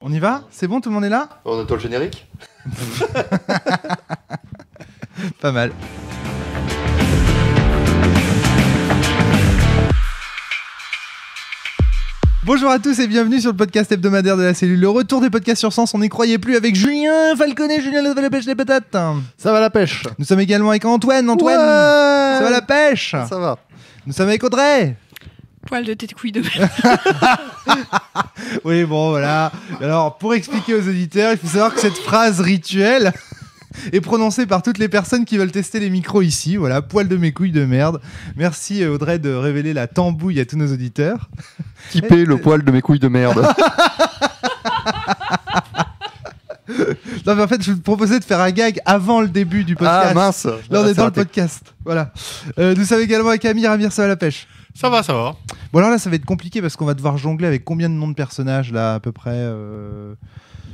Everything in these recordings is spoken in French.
On y va? C'est bon, tout le monde est là? On entend le générique? Pas mal. Bonjour à tous et bienvenue sur le podcast hebdomadaire de la cellule. Le retour des podcasts sur Sens, on n'y croyait plus, avec Julien Falconet. Julien, ça va la pêche les patates? Ça va la pêche. Nous sommes également avec Antoine. Antoine, Ouais, ça va la pêche? ça va. Nous sommes avec Audrey. Poil de tête couille de merde. Oui, bon, voilà. Alors, pour expliquer aux auditeurs, il faut savoir que cette phrase rituelle est prononcée par toutes les personnes qui veulent tester les micros ici. Voilà, poil de mes couilles de merde. Merci Audrey de révéler la tambouille à tous nos auditeurs. Typer le poil de mes couilles de merde. Non, mais en fait, je vous proposais de faire un gag avant le début du podcast. Ah mince. Là, on est dans le raté. podcast. Voilà. Nous sommes également avec Amir. Amir, ça va la pêche? Ça va, ça va. Bon, alors là, ça va être compliqué parce qu'on va devoir jongler avec combien de noms de personnages, là, à peu près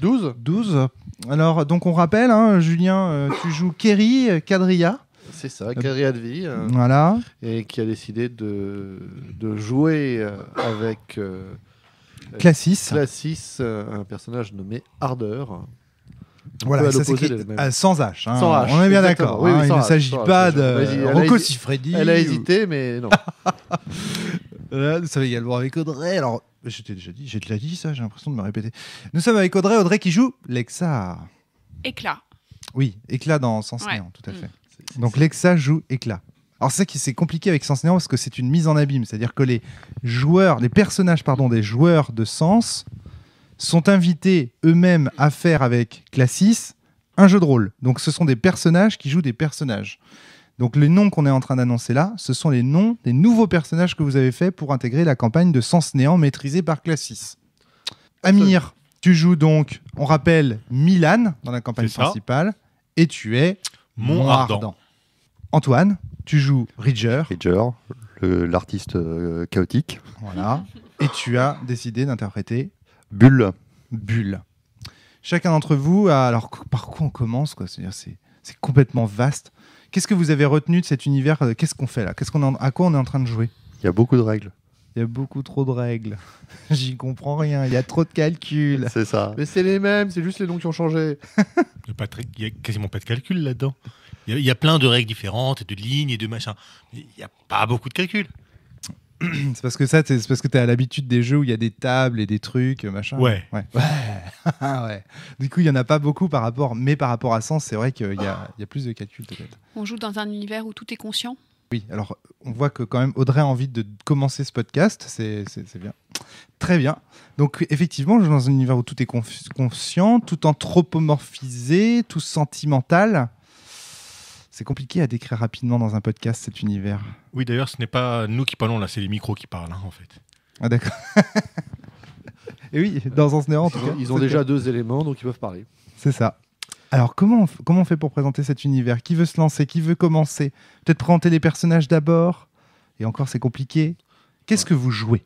12. 12. Alors, donc, on rappelle, hein, Julien, tu joues Kerry Quadrilla. C'est ça, Kerry Advi, Voilà. et qui a décidé de jouer avec Classis. Classis, un personnage nommé Ardeur. Voilà, peu à ça l'opposé s'écrit des mêmes. Sans H. Hein. Sans H, On est bien exactement. d'accord. Oui, hein, oui, il sans ne H, s'agit sans pas H. de Vas-y, Rocco Siffredi. Elle a hésité, mais non. Nous sommes également avec Audrey. Alors, j'ai déjà dit ça, j'ai l'impression de me répéter. Nous sommes avec Audrey. Audrey qui joue Lexa. Éclat. Oui, Éclat dans Sens Ouais. Néant, tout à fait. Donc Lexa joue Éclat. Alors c'est ça qui c'est compliqué avec Sens Néant parce que c'est une mise en abîme, c'est-à-dire que les personnages des joueurs de Sens sont invités eux-mêmes à faire avec Classis un jeu de rôle. Donc ce sont des personnages qui jouent des personnages. Donc les noms qu'on est en train d'annoncer là, ce sont les noms des nouveaux personnages que vous avez faits pour intégrer la campagne de Sens Néant maîtrisée par Classis. Amir, tu joues donc, on rappelle, Milan dans la campagne C'est ça. principale et tu es Mont-Ardent. Antoine, tu joues Ridger. Ridger, l'artiste chaotique. Voilà. Et tu as décidé d'interpréter Bulle. Bulle. Chacun d'entre vous a... Alors, par quoi on commence quoi? C'est-à-dire, c'est complètement vaste. Qu'est-ce que vous avez retenu de cet univers? Qu'est-ce qu'on fait là? À quoi on est en train de jouer? Il y a beaucoup de règles. Il y a beaucoup trop de règles. J'y comprends rien. Il y a trop de calculs. C'est ça. Mais c'est les mêmes, c'est juste les noms qui ont changé. Il y a quasiment pas de calcul là-dedans. Il y a plein de règles différentes, et de lignes et de machins. Mais il n'y a pas beaucoup de calcul. C'est parce que tu as l'habitude des jeux où il y a des tables et des trucs, machin. Ouais. Ouais. Ouais. Du coup, il n'y en a pas beaucoup par rapport à Sens. C'est vrai qu'il y a plus de calculs peut-être. On joue dans un univers où tout est conscient. Oui, alors on voit que quand même Audrey a envie de commencer ce podcast, c'est bien. Très bien. Donc effectivement, je joue dans un univers où tout est conscient, tout anthropomorphisé, tout sentimental. C'est compliqué à décrire rapidement dans un podcast cet univers. Oui, d'ailleurs, ce n'est pas nous qui parlons là, c'est les micros qui parlent, hein, en fait. Ah d'accord. Et oui, dans Sens Néant en tout cas. Ils ont c'est déjà clair. 2 éléments, donc ils peuvent parler. C'est ça. Alors comment on fait pour présenter cet univers? Qui veut se lancer? Qui veut commencer? Peut-être présenter les personnages d'abord? Et encore c'est compliqué. Qu'est-ce que vous jouez?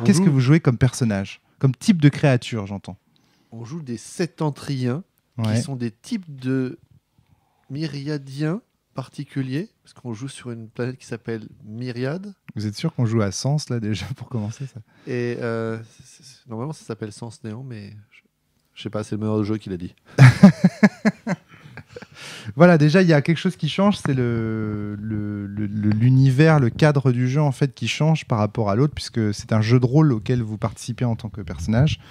Qu'est-ce que vous jouez comme personnage? Comme type de créature, j'entends. On joue des septentriens, Ouais. qui sont des types de myriadiens particuliers, parce qu'on joue sur une planète qui s'appelle Myriade. Vous êtes sûr qu'on joue à Sens là déjà pour commencer ça? Et normalement, ça s'appelle Sens Néant, mais je sais pas, c'est le meneur de jeu qui l'a dit. Voilà, déjà il y a quelque chose qui change, c'est l'univers, le cadre du jeu en fait qui change par rapport à l'autre, puisque c'est un jeu de rôle auquel vous participez en tant que personnage.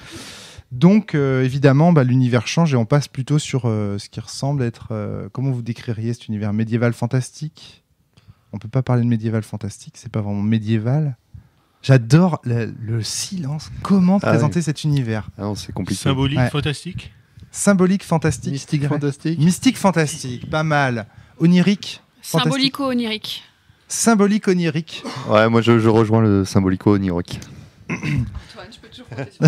Donc évidemment, l'univers change et on passe plutôt sur ce qui ressemble à être... comment vous décririez cet univers médiéval fantastique? On peut pas parler de médiéval fantastique, c'est pas vraiment médiéval. J'adore le silence. Comment présenter cet univers? Ah non, c'est compliqué. Symbolique, Ouais. fantastique. Symbolique, fantastique. Mystique, je dirais. fantastique. Mystique, fantastique, pas mal. Onirique. Fantastique. Symbolico-onirique. Symbolique, onirique. Ouais, moi je rejoins le symbolico-onirique. Antoine, je peux toujours compter sur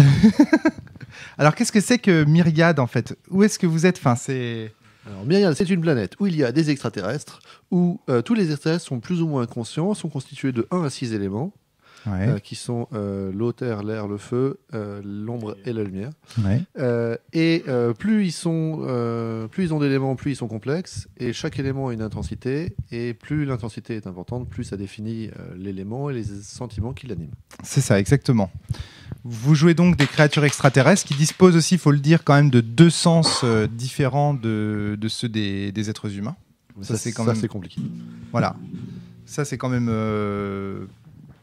Alors, qu'est-ce que c'est que Myriade, en fait? Où est-ce que vous êtes? Enfin, c'est... Alors, Myriade, c'est une planète où il y a des extraterrestres, où tous les extraterrestres sont plus ou moins conscients, sont constitués de 1 à 6 éléments, Ouais, qui sont l'eau, terre, l'air, le feu, l'ombre et la lumière. ouais. Plus ils ont d'éléments, plus ils sont complexes, et chaque élément a une intensité, et plus l'intensité est importante, plus ça définit l'élément et les sentiments qui l'animent. C'est ça, exactement. Vous jouez donc des créatures extraterrestres qui disposent aussi, il faut le dire, quand même de 2 sens différents de ceux des êtres humains. Ça, c'est quand même... c'est compliqué. Voilà. Ça, c'est quand même,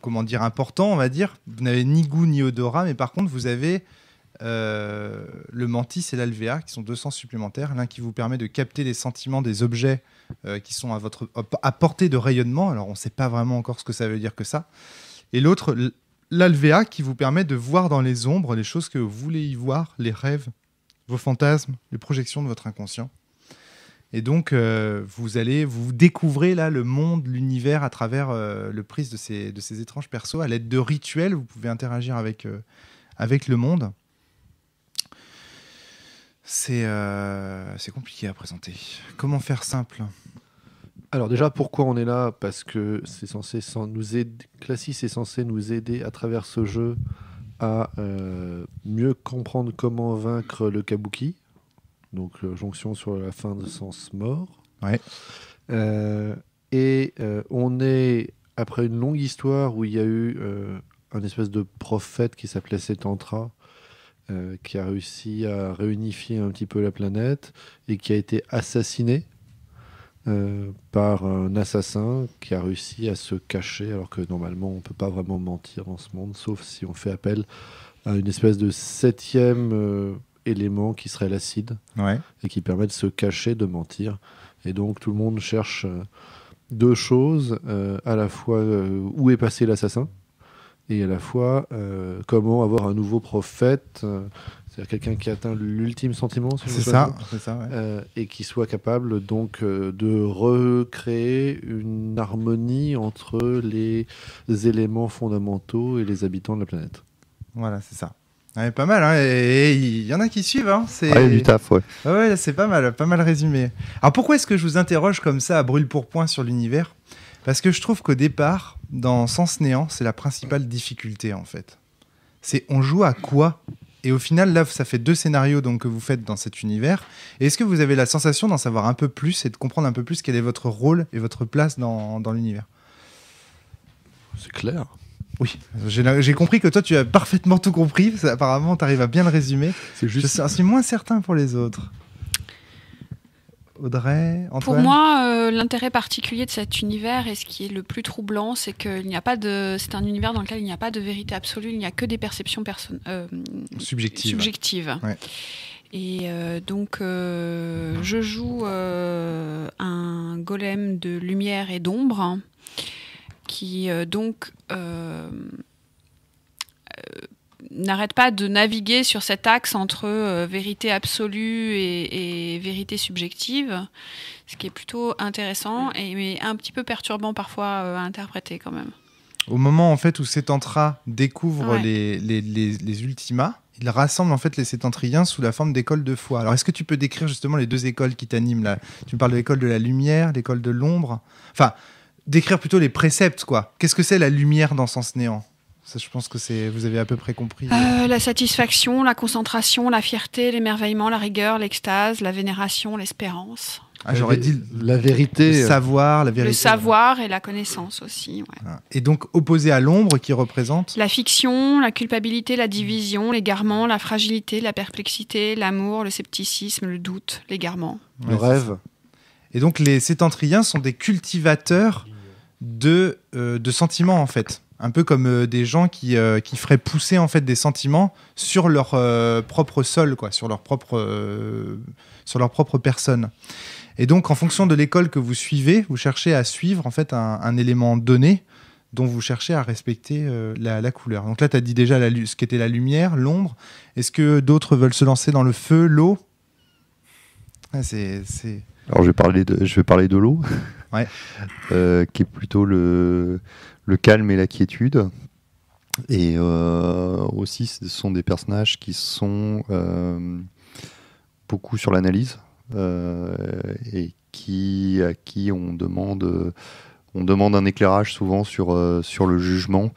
comment dire, important, on va dire. Vous n'avez ni goût ni odorat, mais par contre, vous avez le mantis et l'alvéa, qui sont 2 sens supplémentaires. L'un qui vous permet de capter les sentiments des objets qui sont à portée de rayonnement. Alors, on ne sait pas vraiment encore ce que ça veut dire que ça. Et l'autre, l'alvéa, qui vous permet de voir dans les ombres les choses que vous voulez y voir, les rêves, vos fantasmes, les projections de votre inconscient. Et donc, vous découvrez là le monde, l'univers à travers le prisme de ces étranges persos. À l'aide de rituels, vous pouvez interagir avec le monde. C'est compliqué à présenter. Comment faire simple ? Alors déjà, pourquoi on est là? Parce que c'est censé nous aider. Classis est censé nous aider à travers ce jeu à mieux comprendre comment vaincre le kabuki. Donc jonction sur la fin de sens mort. Ouais. On est après une longue histoire où il y a eu un espèce de prophète qui s'appelait Setantra, qui a réussi à réunifier un petit peu la planète et qui a été assassiné par un assassin qui a réussi à se cacher, alors que normalement on ne peut pas vraiment mentir dans ce monde, sauf si on fait appel à une espèce de 7e élément qui serait l'acide, Ouais. et qui permet de se cacher, de mentir. Et donc tout le monde cherche 2 choses, à la fois où est passé l'assassin, et à la fois comment avoir un nouveau prophète, c'est-à-dire quelqu'un qui atteint l'ultime sentiment, si je me souviens bien. C'est ça, ouais. Et qui soit capable donc de recréer une harmonie entre les éléments fondamentaux et les habitants de la planète. Voilà, c'est ça. Ouais, pas mal, hein. Et il y en a qui suivent. Hein. Il y a du taf, ouais. Ouais, c'est pas mal résumé. Alors pourquoi est-ce que je vous interroge comme ça à brûle-pourpoint sur l'univers ? Parce que je trouve qu'au départ, dans Sens Néant, c'est la principale difficulté en fait. C'est on joue à quoi ? Et au final, là, ça fait 2 scénarios donc, que vous faites dans cet univers. Et est-ce que vous avez la sensation d'en savoir un peu plus et de comprendre un peu plus quel est votre rôle et votre place dans l'univers ? C'est clair. Oui, j'ai compris que toi, tu as parfaitement tout compris. Apparemment, tu arrives à bien le résumer. C'est juste. Je suis moins certain pour les autres. Audrey, Antoine ? Pour moi, l'intérêt particulier de cet univers et ce qui est le plus troublant, c'est qu'il n'y a pas de. C'est un univers dans lequel il n'y a pas de vérité absolue, il n'y a que des perceptions subjectives. Ouais. Et donc, je joue un golem de lumière et d'ombre qui n'arrête pas de naviguer sur cet axe entre vérité absolue et vérité subjective, ce qui est plutôt intéressant mais un petit peu perturbant parfois à interpréter quand même. Au moment en fait où Setantra découvre Ouais. les Ultimas, il rassemble en fait les Sétantriens sous la forme d'écoles de foi. Alors est-ce que tu peux décrire justement les 2 écoles qui t'animent là ? Tu me parles de l'école de la lumière, l'école de l'ombre. Enfin, décrire plutôt les préceptes quoi. Qu'est-ce que c'est la lumière dans Sens Néant ? Ça, je pense que vous avez à peu près compris. La satisfaction, la concentration, la fierté, l'émerveillement, la rigueur, l'extase, la vénération, l'espérance. Ah, j'aurais dit la vérité. le savoir, la vérité. Le savoir et la connaissance aussi. Ouais. Voilà. Et donc opposé à l'ombre qui représente La fiction, la culpabilité, la division, l'égarement, la fragilité, la perplexité, l'amour, le scepticisme, le doute, l'égarement. Le Ouais, rêve. Et donc les Sétantriens sont des cultivateurs de sentiments en fait. Un peu comme des gens qui feraient pousser en fait des sentiments sur leur propre sol, quoi, sur leur propre personne. Et donc en fonction de l'école que vous suivez, vous cherchez à suivre en fait un élément donné dont vous cherchez à respecter la couleur. Donc là, tu as dit déjà ce qu'était la lumière, l'ombre. Est-ce que d'autres veulent se lancer dans le feu, l'eau ? Ah, c'est... Alors je vais parler de l'eau, Ouais. qui est plutôt le calme et la quiétude. Et aussi, ce sont des personnages qui sont beaucoup sur l'analyse et à qui on demande un éclairage souvent sur le jugement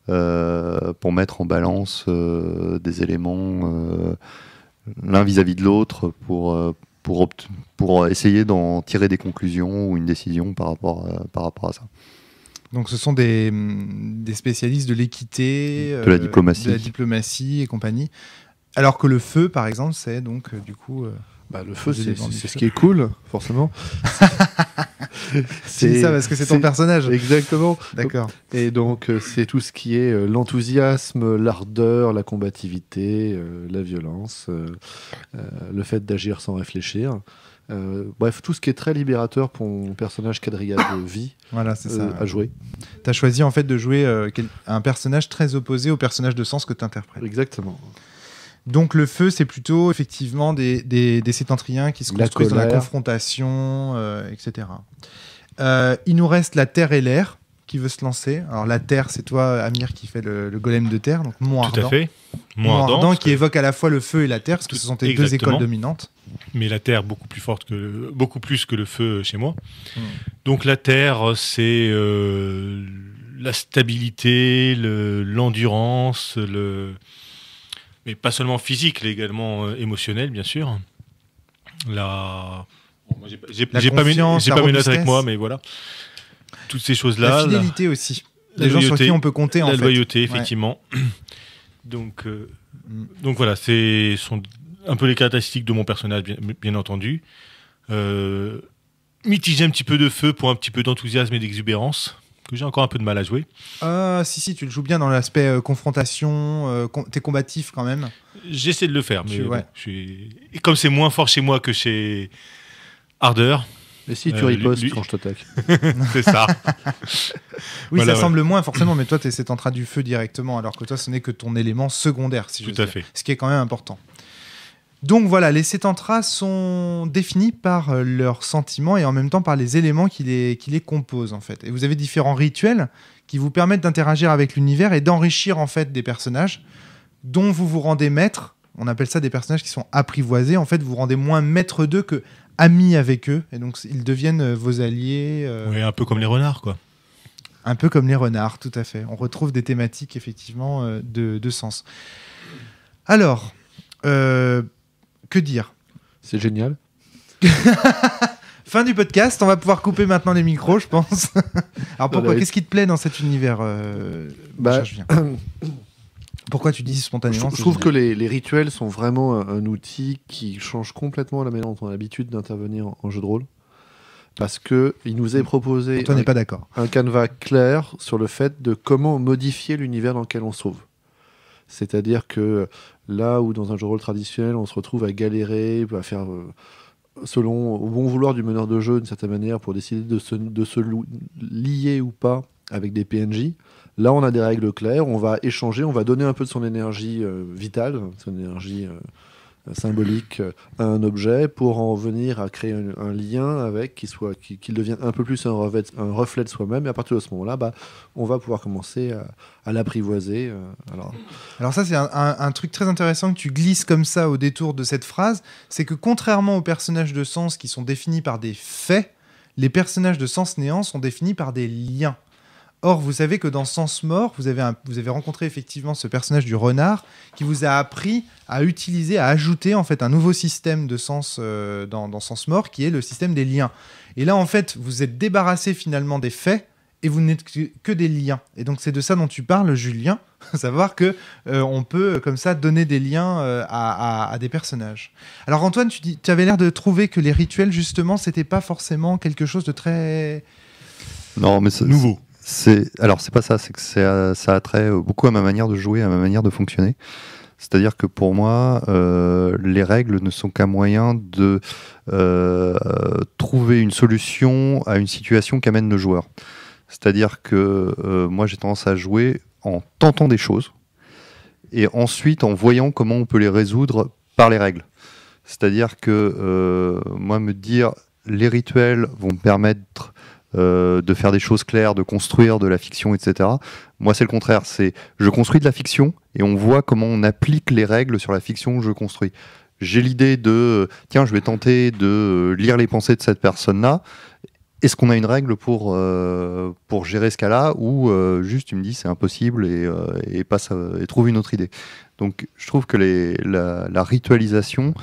pour mettre en balance des éléments l'un vis-à-vis de l'autre pour essayer d'en tirer des conclusions ou une décision par rapport à ça. Donc ce sont des spécialistes de l'équité, De la diplomatie. de la diplomatie et compagnie. Alors que le feu, par exemple, c'est donc du coup... Le feu, Des c'est éléments du ce feu. qui est cool, forcément. Tu dis ça parce que c'est ton personnage. Exactement. D'accord. Et donc, c'est tout ce qui est l'enthousiasme, l'ardeur, la combativité, la violence, le fait d'agir sans réfléchir. Bref, tout ce qui est très libérateur pour mon personnage quadrillade de vie Voilà, c'est ça. à jouer. Tu as choisi en fait de jouer un personnage très opposé au personnage de sens que tu interprètes. Exactement. Donc le feu, c'est plutôt effectivement des sétentriens qui se La construisent dans la colère. confrontation, etc. Il nous reste la terre et l'air qui veut se lancer. Alors la terre, c'est toi, Amir, qui fait le golem de terre, donc Mont Tout à Ardent. fait. Mont Ardent, parce qui évoque à la fois le feu et la terre, parce que ce sont tes deux Exactement. écoles dominantes. mais la terre beaucoup plus forte beaucoup plus que le feu chez moi. Mm. Donc la terre, c'est la stabilité, l'endurance, mais pas seulement physique, mais également émotionnel, bien sûr. Bon, moi, j'ai La pas mes confiance, la notes avec robustesse. moi, mais voilà. Toutes ces La choses-là. fidélité aussi. la Des gens sur loyauté, qui on peut compter en la fait. loyauté, Ouais. effectivement. Donc, Mm. donc voilà, sont un peu les caractéristiques de mon personnage, bien entendu. Mitiger un petit peu de feu pour un petit peu d'enthousiasme et d'exubérance, que j'ai encore un peu de mal à jouer. Ah, si, tu le joues bien dans l'aspect confrontation, t'es combatif quand même. J'essaie de le faire, mais Ouais. bon, et comme c'est moins fort chez moi que chez Ardeur, Et si tu lui- ripostes lui- quand je t'attaque? c'est ça. Oui, Voilà, ça semble moins forcément, mais toi, t'es sétentra du feu directement, alors que toi, ce n'est que ton élément secondaire, si Tout j'ose à dire. fait. Ce qui est quand même important. Donc voilà, les sétentras sont définis par leurs sentiments et en même temps par les éléments qui les composent en fait. Et vous avez différents rituels qui vous permettent d'interagir avec l'univers et d'enrichir en fait des personnages dont vous vous rendez maître. On appelle ça des personnages qui sont apprivoisés. En fait, vous vous rendez moins maître d'eux que amis avec eux. Et donc, ils deviennent vos alliés. Ouais, un peu comme les renards, quoi. Un peu comme les renards, tout à fait. On retrouve des thématiques, effectivement, de sens. Alors, que dire ? C'est génial. Fin du podcast, on va pouvoir couper maintenant les micros, je pense. Alors pourquoi ? Voilà. Qu'est-ce qui te plaît dans cet univers Bah, Julien Pourquoi tu dis spontanément Je c'est trouve que génial. les rituels sont vraiment un outil qui change complètement la manière dont on a l'habitude d'intervenir en jeu de rôle. Parce qu'il nous est proposé Toi n'est pas d'accord. un canevas clair sur le fait de comment modifier l'univers dans lequel on se trouve. C'est-à-dire que là où dans un jeu de rôle traditionnel, on se retrouve à galérer, à faire selon au bon vouloir du meneur de jeu d'une certaine manière pour décider de se lier ou pas avec des PNJ. Là, on a des règles claires, on va échanger, on va donner un peu de son énergie vitale, son énergie symbolique à un objet pour en venir à créer un lien avec qu'il devienne un peu plus un reflet de soi-même. Et à partir de ce moment-là, on va pouvoir commencer à l'apprivoiser. Alors ça, c'est un truc très intéressant que tu glisses comme ça au détour de cette phrase, c'est que contrairement aux personnages de sens qui sont définis par des faits, les personnages de sens néant sont définis par des liens. Or, vous savez que dans Sens Mort, vous avez rencontré effectivement ce personnage du renard qui vous a appris à utiliser, à ajouter en fait un nouveau système de sens dans Sens Mort qui est le système des liens. Et là, en fait, vous êtes débarrassé finalement des faits et vous n'êtes que des liens. Et donc, c'est de ça dont tu parles, Julien, savoir que on peut comme ça donner des liens à des personnages. Alors, Antoine, tu avais l'air de trouver que les rituels, justement, c'était pas forcément quelque chose de très Non, mais c'est Nouveau. Alors, c'est pas ça, c'est que ça a trait beaucoup à ma manière de jouer, à ma manière de fonctionner. C'est-à-dire que pour moi, les règles ne sont qu'un moyen de trouver une solution à une situation qu'amène le joueur. C'est-à-dire que moi, j'ai tendance à jouer en tentant des choses et ensuite en voyant comment on peut les résoudre par les règles. C'est-à-dire que moi, me dire les rituels vont me permettre de faire des choses claires, de construire de la fiction, etc. Moi, c'est le contraire. C'est je construis de la fiction et on voit comment on applique les règles sur la fiction que je construis. J'ai l'idée de tiens, je vais tenter de lire les pensées de cette personne-là. Est-ce qu'on a une règle pour gérer ce cas-là ou juste tu me dis c'est impossible et trouve une autre idée. Donc je trouve que la ritualisation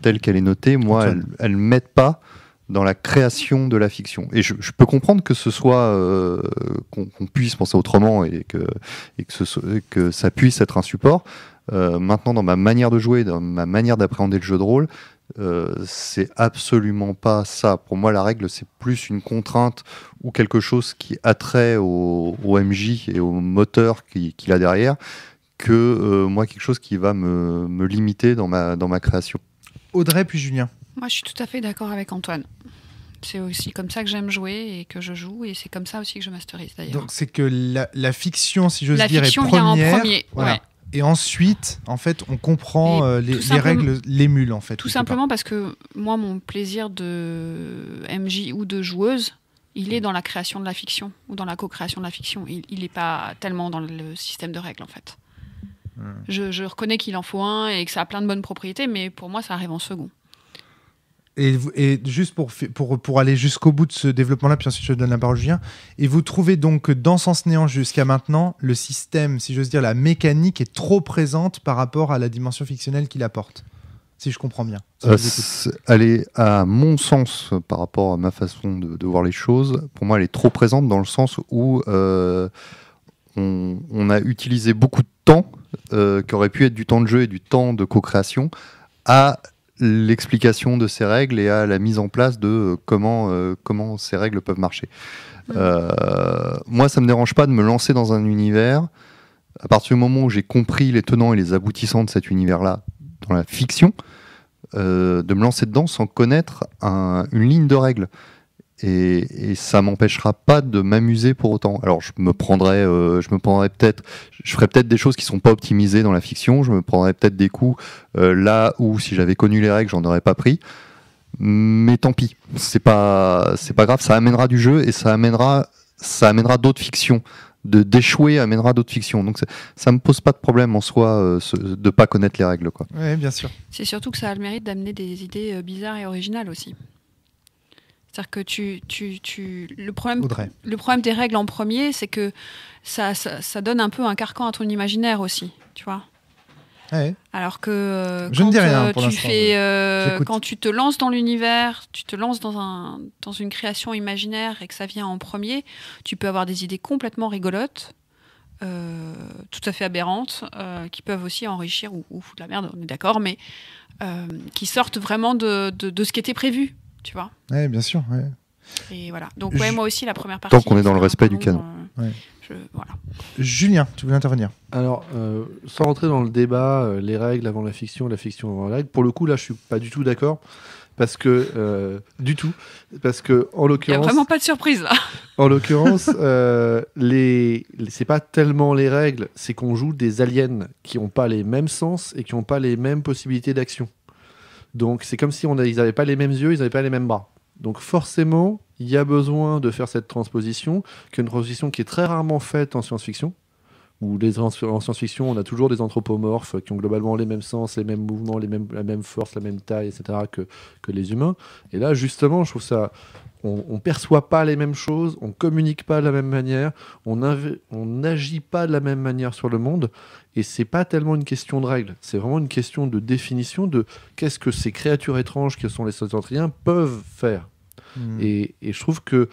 telle qu'elle est notée, moi, elle m'aide pas dans la création de la fiction. Et je peux comprendre que ce soit qu'on puisse penser autrement et que ça puisse être un support. Maintenant, dans ma manière de jouer, dans ma manière d'appréhender le jeu de rôle, c'est absolument pas ça. Pour moi, la règle, c'est plus une contrainte ou quelque chose qui a trait au MJ et au moteur qu'il a derrière que moi, quelque chose qui va me limiter dans ma création. Audrey puis Julien. Moi, je suis tout à fait d'accord avec Antoine. C'est aussi comme ça que j'aime jouer et que je joue, et c'est comme ça aussi que je masterise d'ailleurs. Donc c'est que la fiction, si j'ose La dire, est fiction première. vient en premier. Voilà. Ouais. Et ensuite, en fait, on comprend les simplement- règles, l'émule en fait. Tout quelque simplement parce que moi, mon plaisir de MJ ou de joueuse, il est dans la création de la fiction ou dans la co-création de la fiction. Il n'est pas tellement dans le système de règles en fait. Je reconnais qu'il en faut un et que ça a plein de bonnes propriétés, mais pour moi, ça arrive en second. Et juste pour aller jusqu'au bout de ce développement-là, puis ensuite je donne la parole à Julien, et vous trouvez donc que dans Sens Néant jusqu'à maintenant, le système, si j'ose dire, la mécanique est trop présente par rapport à la dimension fictionnelle qu'il apporte, si je comprends bien. Si je vous écoute. Elle est, à mon sens, par rapport à ma façon de voir les choses, pour moi, elle est trop présente dans le sens où on a utilisé beaucoup de temps, qui aurait pu être du temps de jeu et du temps de co-création, à l'explication de ces règles et à la mise en place de comment ces règles peuvent marcher. Moi, ça me dérange pas de me lancer dans un univers à partir du moment où j'ai compris les tenants et les aboutissants de cet univers-là dans la fiction, de me lancer dedans sans connaître une ligne de règles. Et ça m'empêchera pas de m'amuser pour autant. Alors je ferais peut-être des choses qui sont pas optimisées dans la fiction. Je me prendrais peut-être des coups là où si j'avais connu les règles, j'en aurais pas pris. Mais tant pis, c'est pas grave. Ça amènera du jeu et ça amènera d'autres fictions. D'échouer amènera d'autres fictions. Donc ça me pose pas de problème en soi de pas connaître les règles, quoi. Oui, bien sûr. C'est surtout que ça a le mérite d'amener des idées bizarres et originales aussi. C'est-à-dire que le problème des règles en premier, c'est que ça donne un peu un carcan à ton imaginaire aussi, tu vois. Ouais. Alors que Je ne dis rien pour l'instant, j'écoute. quand tu te lances dans l'univers, tu te lances dans une création imaginaire et que ça vient en premier, tu peux avoir des idées complètement rigolotes, tout à fait aberrantes, qui peuvent aussi enrichir ou foutre la merde, on est d'accord, mais qui sortent vraiment de ce qui était prévu. Tu vois. Oui, bien sûr. Ouais. Et voilà. Donc moi aussi la première partie. Tant qu'on est dans le respect du canon. Voilà. Julien, tu voulais intervenir? Alors, sans rentrer dans le débat, les règles avant la fiction avant la règle, pour le coup, là, je suis pas du tout d'accord. Parce que, en l'occurrence. Il n'y a vraiment pas de surprise là. En l'occurrence, c'est pas tellement les règles, c'est qu'on joue des aliens qui n'ont pas les mêmes sens et qui n'ont pas les mêmes possibilités d'action. Donc c'est comme si ils n'avaient pas les mêmes yeux, ils n'avaient pas les mêmes bras. Donc forcément, il y a besoin de faire cette transposition, qui est une transposition qui est très rarement faite en science-fiction, où en science-fiction, on a toujours des anthropomorphes qui ont globalement les mêmes sens, les mêmes mouvements, la même force, la même taille, etc. que les humains. Et là, justement, je trouve ça... On perçoit pas les mêmes choses, on communique pas de la même manière, on n'agit pas de la même manière sur le monde, et c'est pas tellement une question de règles, c'est vraiment une question de définition de qu'est-ce que ces créatures étranges que sont les Centuriens peuvent faire. Et je trouve que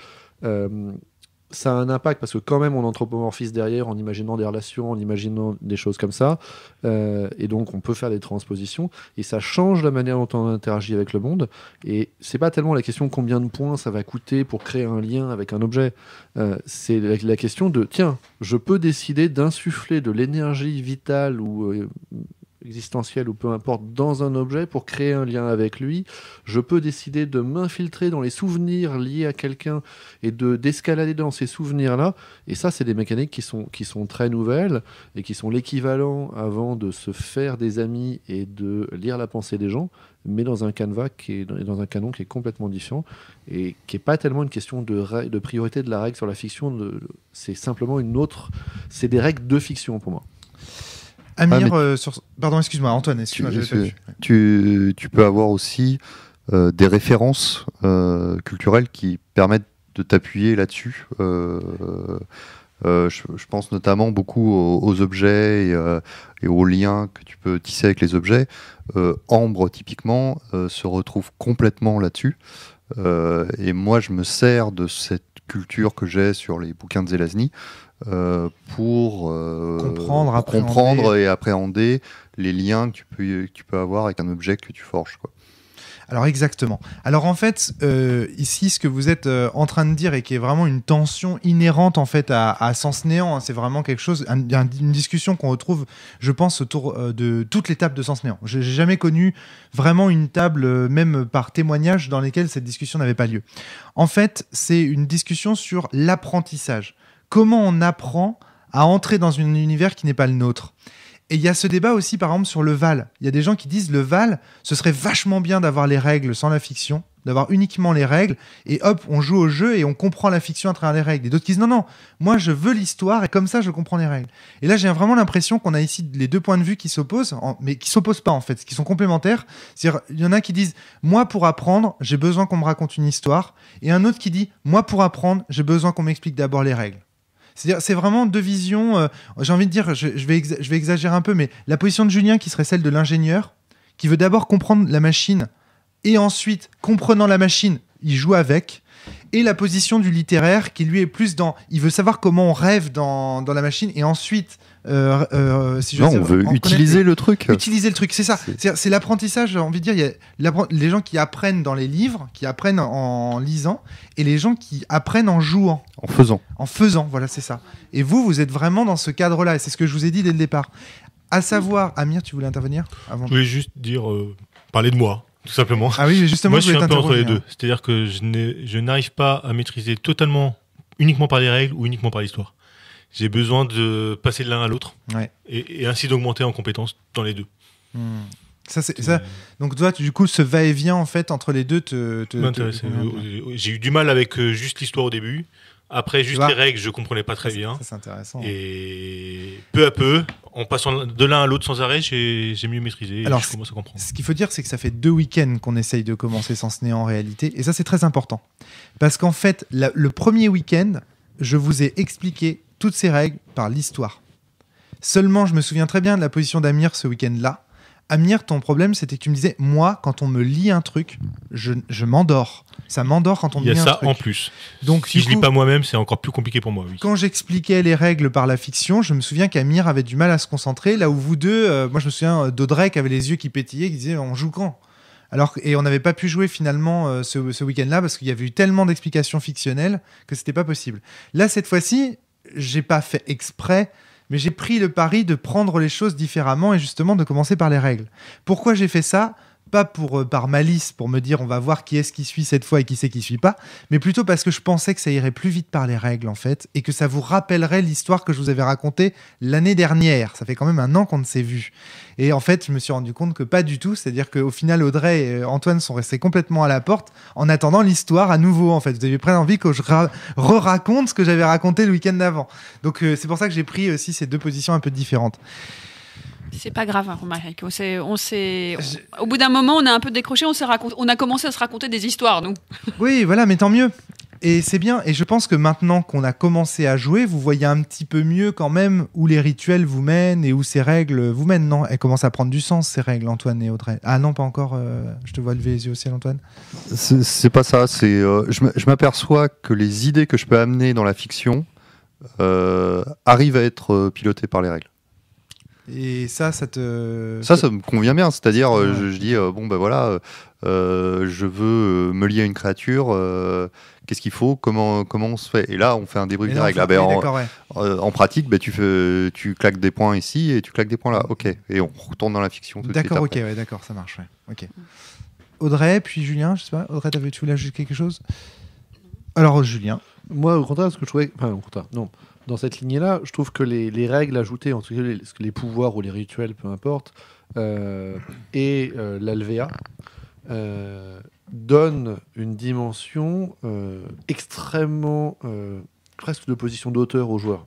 ça a un impact parce que quand même on anthropomorphise derrière en imaginant des relations, en imaginant des choses comme ça, et donc on peut faire des transpositions et ça change la manière dont on interagit avec le monde. Et c'est pas tellement la question combien de points ça va coûter pour créer un lien avec un objet, c'est la question de tiens, je peux décider d'insuffler de l'énergie vitale ou existentielle ou peu importe dans un objet pour créer un lien avec lui. Je peux décider de m'infiltrer dans les souvenirs liés à quelqu'un et d'escalader dans ces souvenirs-là. Et ça, c'est des mécaniques qui sont très nouvelles et qui sont l'équivalent avant de se faire des amis et de lire la pensée des gens, mais dans un canevas dans un canon qui est complètement différent et qui n'est pas tellement une question de priorité de la règle sur la fiction. C'est simplement c'est des règles de fiction pour moi. Amir, pardon, excuse-moi, Antoine, excuse-moi. Tu peux avoir aussi des références culturelles qui permettent de t'appuyer là-dessus. Je pense notamment beaucoup aux objets et aux liens que tu peux tisser avec les objets. Ambre, typiquement, se retrouve complètement là-dessus. Et moi, je me sers de cette culture que j'ai sur les bouquins de Zelazny pour comprendre et appréhender les liens que tu peux avoir avec un objet que tu forges, quoi. Alors exactement. Alors en fait, ici, ce que vous êtes en train de dire et qui est vraiment une tension inhérente en fait à Sens Néant, hein, c'est vraiment quelque chose, une discussion qu'on retrouve, je pense, autour de toutes les tables de Sens Néant. J'ai jamais connu vraiment une table, même par témoignage, dans lesquelles cette discussion n'avait pas lieu. En fait, c'est une discussion sur l'apprentissage. Comment on apprend à entrer dans un univers qui n'est pas le nôtre. Et il y a ce débat aussi, par exemple, sur le Val. Il y a des gens qui disent le Val, ce serait vachement bien d'avoir les règles sans la fiction, d'avoir uniquement les règles, et hop, on joue au jeu et on comprend la fiction à travers les règles. Et d'autres qui disent non, moi je veux l'histoire et comme ça je comprends les règles. Et là j'ai vraiment l'impression qu'on a ici les deux points de vue qui s'opposent, mais qui s'opposent pas en fait, qui sont complémentaires. C'est-à-dire, il y en a qui disent moi pour apprendre, j'ai besoin qu'on me raconte une histoire, et un autre qui dit moi pour apprendre, j'ai besoin qu'on m'explique d'abord les règles. C'est-à-dire, c'est vraiment deux visions. J'ai envie de dire, je vais exagérer un peu, mais la position de Julien qui serait celle de l'ingénieur, qui veut d'abord comprendre la machine, et ensuite, comprenant la machine, il joue avec. Et la position du littéraire, qui lui est plus dans... Il veut savoir comment on rêve dans la machine, et ensuite... si je on veut utiliser le truc. Utiliser le truc, c'est ça. C'est l'apprentissage, j'ai envie de dire. Il y a les gens qui apprennent dans les livres, qui apprennent en lisant, et les gens qui apprennent en jouant. En faisant, voilà, c'est ça. Et vous êtes vraiment dans ce cadre-là, et c'est ce que je vous ai dit dès le départ. À savoir, Amir, tu voulais intervenir avant? Je voulais juste dire, parler de moi, tout simplement. Ah oui, mais justement, moi, je suis un peu entre les deux. C'est-à-dire que je n'arrive pas à maîtriser totalement, uniquement par les règles ou uniquement par l'histoire. J'ai besoin de passer de l'un à l'autre, ouais. et ainsi d'augmenter en compétences dans les deux. Ça. Donc toi, du coup, ce va-et-vient en fait entre les deux m'intéresse. J'ai eu du mal avec juste l'histoire au début. Après, juste les règles, je comprenais pas très bien. Ça, c'est intéressant. Et peu à peu, en passant de l'un à l'autre sans arrêt, j'ai mieux maîtrisé. Alors, je commence à comprendre. Ce qu'il faut dire, c'est que ça fait 2 week-ends qu'on essaye de commencer Sens Néant en réalité. Et ça, c'est très important. Parce qu'en fait, le premier week-end, je vous ai expliqué toutes ces règles par l'histoire. Seulement, je me souviens très bien de la position d'Amir ce week-end-là. Amir, ton problème, c'était que tu me disais, moi, quand on me lit un truc, je m'endors. Ça m'endort quand on me lit un truc. Il y a ça en plus. Donc, si je lis pas moi-même, c'est encore plus compliqué pour moi. Oui. Quand j'expliquais les règles par la fiction, je me souviens qu'Amir avait du mal à se concentrer, là où vous deux, moi je me souviens d'Audrey qui avait les yeux qui pétillaient, qui disait, on joue quand ? Et on n'avait pas pu jouer finalement ce week-end-là parce qu'il y avait eu tellement d'explications fictionnelles que c'était pas possible. Là, cette fois-ci, j'ai pas fait exprès, mais j'ai pris le pari de prendre les choses différemment et justement de commencer par les règles. Pourquoi j'ai fait ça ? Pas par malice, pour me dire on va voir qui est-ce qui suit cette fois et qui c'est qui suit pas, mais plutôt parce que je pensais que ça irait plus vite par les règles en fait, et que ça vous rappellerait l'histoire que je vous avais racontée l'année dernière. Ça fait quand même 1 an qu'on ne s'est vu. Et en fait, je me suis rendu compte que pas du tout, c'est-à-dire qu'au final, Audrey et Antoine sont restés complètement à la porte en attendant l'histoire à nouveau en fait. Vous avez presque envie que je re-raconte ce que j'avais raconté le week-end d'avant. Donc c'est pour ça que j'ai pris aussi ces 2 positions un peu différentes. C'est pas grave, hein, Romaric. Au bout d'un moment, on a un peu décroché, on a commencé à se raconter des histoires, nous. Oui, voilà, mais tant mieux. Et c'est bien. Et je pense que maintenant qu'on a commencé à jouer, vous voyez un petit peu mieux quand même où les rituels vous mènent et où ces règles vous mènent, non ? Elles commencent à prendre du sens, ces règles, Antoine et Audrey. Ah non, pas encore. Je te vois lever les yeux au ciel, Antoine. C'est pas ça. Je m'aperçois que les idées que je peux amener dans la fiction arrivent à être pilotées par les règles. Et ça te... Ça me convient bien. C'est-à-dire, je dis, je veux me lier à une créature, qu'est-ce qu'il faut, comment on se fait ? Et là, on fait un débrief des règles. En pratique, tu claques des points ici et tu claques des points là. Ok. Et on retourne dans la fiction tout de suite. D'accord, ok, ouais, d'accord, ça marche. Ouais. Ok. Audrey, puis Julien, je sais pas. Audrey, tu voulais ajouter quelque chose ? Alors, Julien. Moi, au contraire, ce que je trouvais... Enfin, au contraire, non. Dans cette lignée-là, je trouve que les règles ajoutées, en tout cas les pouvoirs ou les rituels, peu importe, et l'Alvéa, donnent une dimension extrêmement, presque de position d'auteur aux joueurs.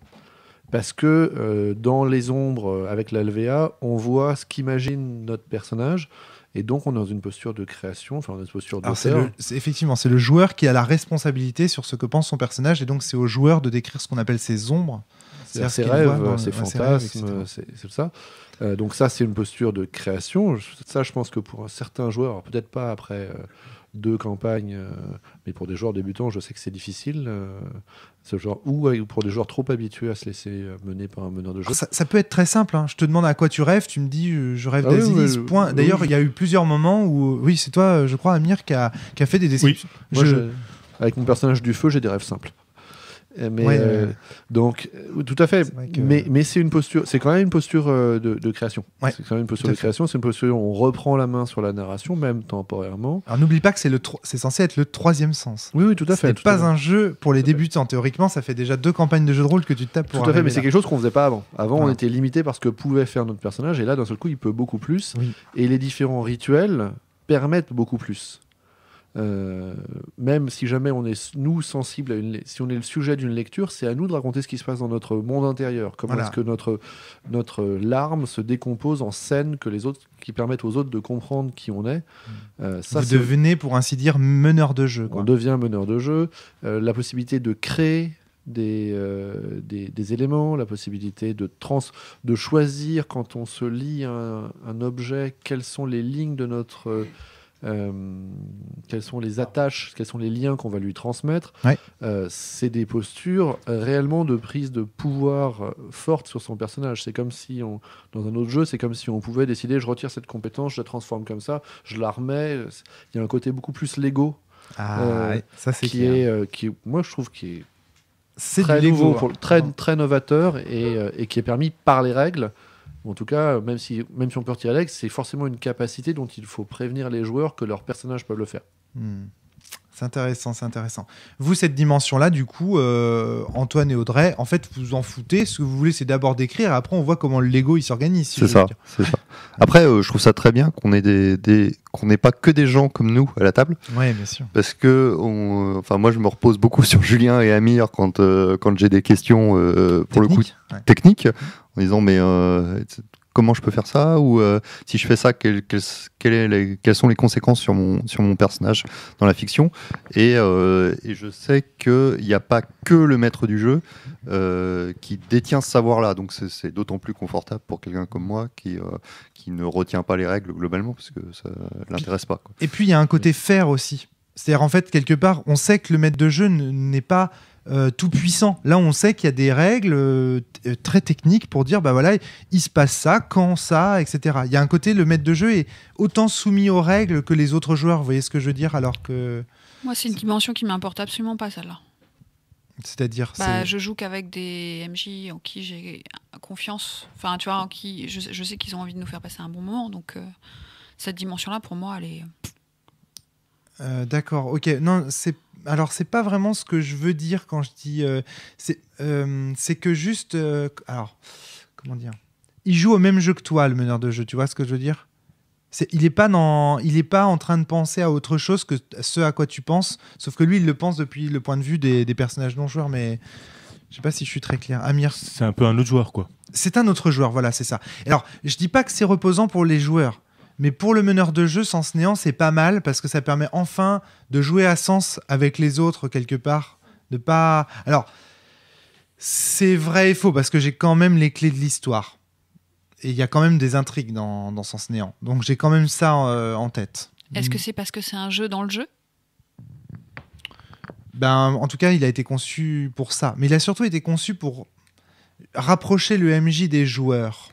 Parce que dans les ombres, avec l'Alvéa, on voit ce qu'imagine notre personnage. Et donc, on est dans une posture de création, enfin, dans une posture d'auteur. Effectivement, c'est le joueur qui a la responsabilité sur ce que pense son personnage, et donc c'est au joueur de décrire ce qu'on appelle ses ombres. C'est ses rêves, ses fantasmes, c'est ça. Donc ça, c'est une posture de création. Ça, je pense que pour un certain joueur, peut-être pas après 2 campagnes, mais pour des joueurs débutants, je sais que c'est difficile. Ce genre, ou pour des joueurs trop habitués à se laisser mener par un meneur de jeu. Ça peut être très simple. Hein. Je te demande à quoi tu rêves, tu me dis je rêve d'Asilis. Point. D'ailleurs, il y a eu plusieurs moments où, oui, c'est toi, je crois, Amir, qui a fait des descriptions. Oui. Moi, avec mon personnage du feu, j'ai des rêves simples. Mais donc tout à fait, mais c'est une posture, c'est quand même une posture de création. Ouais, c'est quand même une posture de création, c'est une posture où on reprend la main sur la narration, même temporairement. Alors n'oublie pas que c'est censé être le 3e sens. Oui, tout à fait. C'est pas un jeu pour les débutants. Théoriquement, ça fait déjà 2 campagnes de jeu de rôle que tu te tapes pour. Tout à fait, mais c'est quelque chose qu'on faisait pas avant. Avant, on était limité par ce que pouvait faire notre personnage, et là, d'un seul coup, il peut beaucoup plus. Oui. Et les différents rituels permettent beaucoup plus. Même si jamais on est nous sensibles si on est le sujet d'une lecture, c'est à nous de raconter ce qui se passe dans notre monde intérieur. Comment est-ce que notre larme se décompose en scènes qui permettent aux autres de comprendre qui on est. Vous devenez, pour ainsi dire, meneur de jeu. On devient meneur de jeu. La possibilité de créer des éléments, la possibilité de choisir quand on se lit un objet, quelles sont les lignes de notre quelles sont les attaches, quels sont les liens qu'on va lui transmettre. C'est des postures réellement de prise de pouvoir forte sur son personnage. C'est comme si dans un autre jeu, c'est comme si on pouvait décider, je retire cette compétence, je la transforme comme ça, je la remets. Il y a un côté beaucoup plus Lego ça c'est qui moi je trouve qui est très nouveau, très novateur et qui est permis par les règles. En tout cas, même si on peut retirer l'ex, c'est forcément une capacité dont il faut prévenir les joueurs que leurs personnages peuvent le faire. C'est intéressant, c'est intéressant. Vous, cette dimension-là, du coup, Antoine et Audrey, en fait, vous en foutez. Ce que vous voulez, c'est d'abord décrire. Après, on voit comment le Lego il s'organise. C'est ça. Après, je trouve ça très bien qu'on ait qu'on n'ait pas que des gens comme nous à la table. Oui, bien sûr. Parce que, moi, je me repose beaucoup sur Julien et Amir quand j'ai des questions pour le coup techniques, en disant mais comment je peux faire ça, ou si je fais ça, quelles sont les conséquences sur mon personnage dans la fiction, et je sais qu'il n'y a pas que le maître du jeu qui détient ce savoir-là, donc c'est d'autant plus confortable pour quelqu'un comme moi qui ne retient pas les règles globalement, parce que ça ne l'intéresse pas, quoi. Et puis il y a un côté faire aussi, c'est-à-dire en fait quelque part on sait que le maître de jeu n'est pas tout puissant. Là, on sait qu'il y a des règles très techniques pour dire, bah voilà, il se passe ça, quand ça, etc. Il y a un côté, le maître de jeu est autant soumis aux règles que les autres joueurs. Vous voyez ce que je veux dire, alors que... Moi, c'est une dimension qui m'importe absolument pas, celle-là. C'est-à-dire je joue qu'avec des MJ en qui j'ai confiance. Enfin, tu vois, en qui je sais qu'ils ont envie de nous faire passer un bon moment. Donc, cette dimension-là, pour moi, elle est... D'accord, ok. Non, c'est pas vraiment ce que je veux dire quand je dis... c'est que juste... alors, comment dire ? Il joue au même jeu que toi, le meneur de jeu. Tu vois ce que je veux dire ? Il est pas en train de penser à autre chose que ce à quoi tu penses, sauf que lui, il le pense depuis le point de vue des personnages non-joueurs, mais je sais pas si je suis très clair. Amir ? C'est un peu un autre joueur, quoi. C'est un autre joueur, voilà, c'est ça. Alors, je dis pas que c'est reposant pour les joueurs, mais pour le meneur de jeu, Sens Néant, c'est pas mal parce que ça permet enfin de jouer à sens avec les autres quelque part. Alors, c'est vrai et faux parce que j'ai quand même les clés de l'histoire. Et il y a quand même des intrigues dans Sens Néant. Donc j'ai quand même ça en tête. Est-ce que c'est parce que c'est un jeu dans le jeu ? En tout cas, il a été conçu pour ça. Mais il a surtout été conçu pour rapprocher le MJ des joueurs.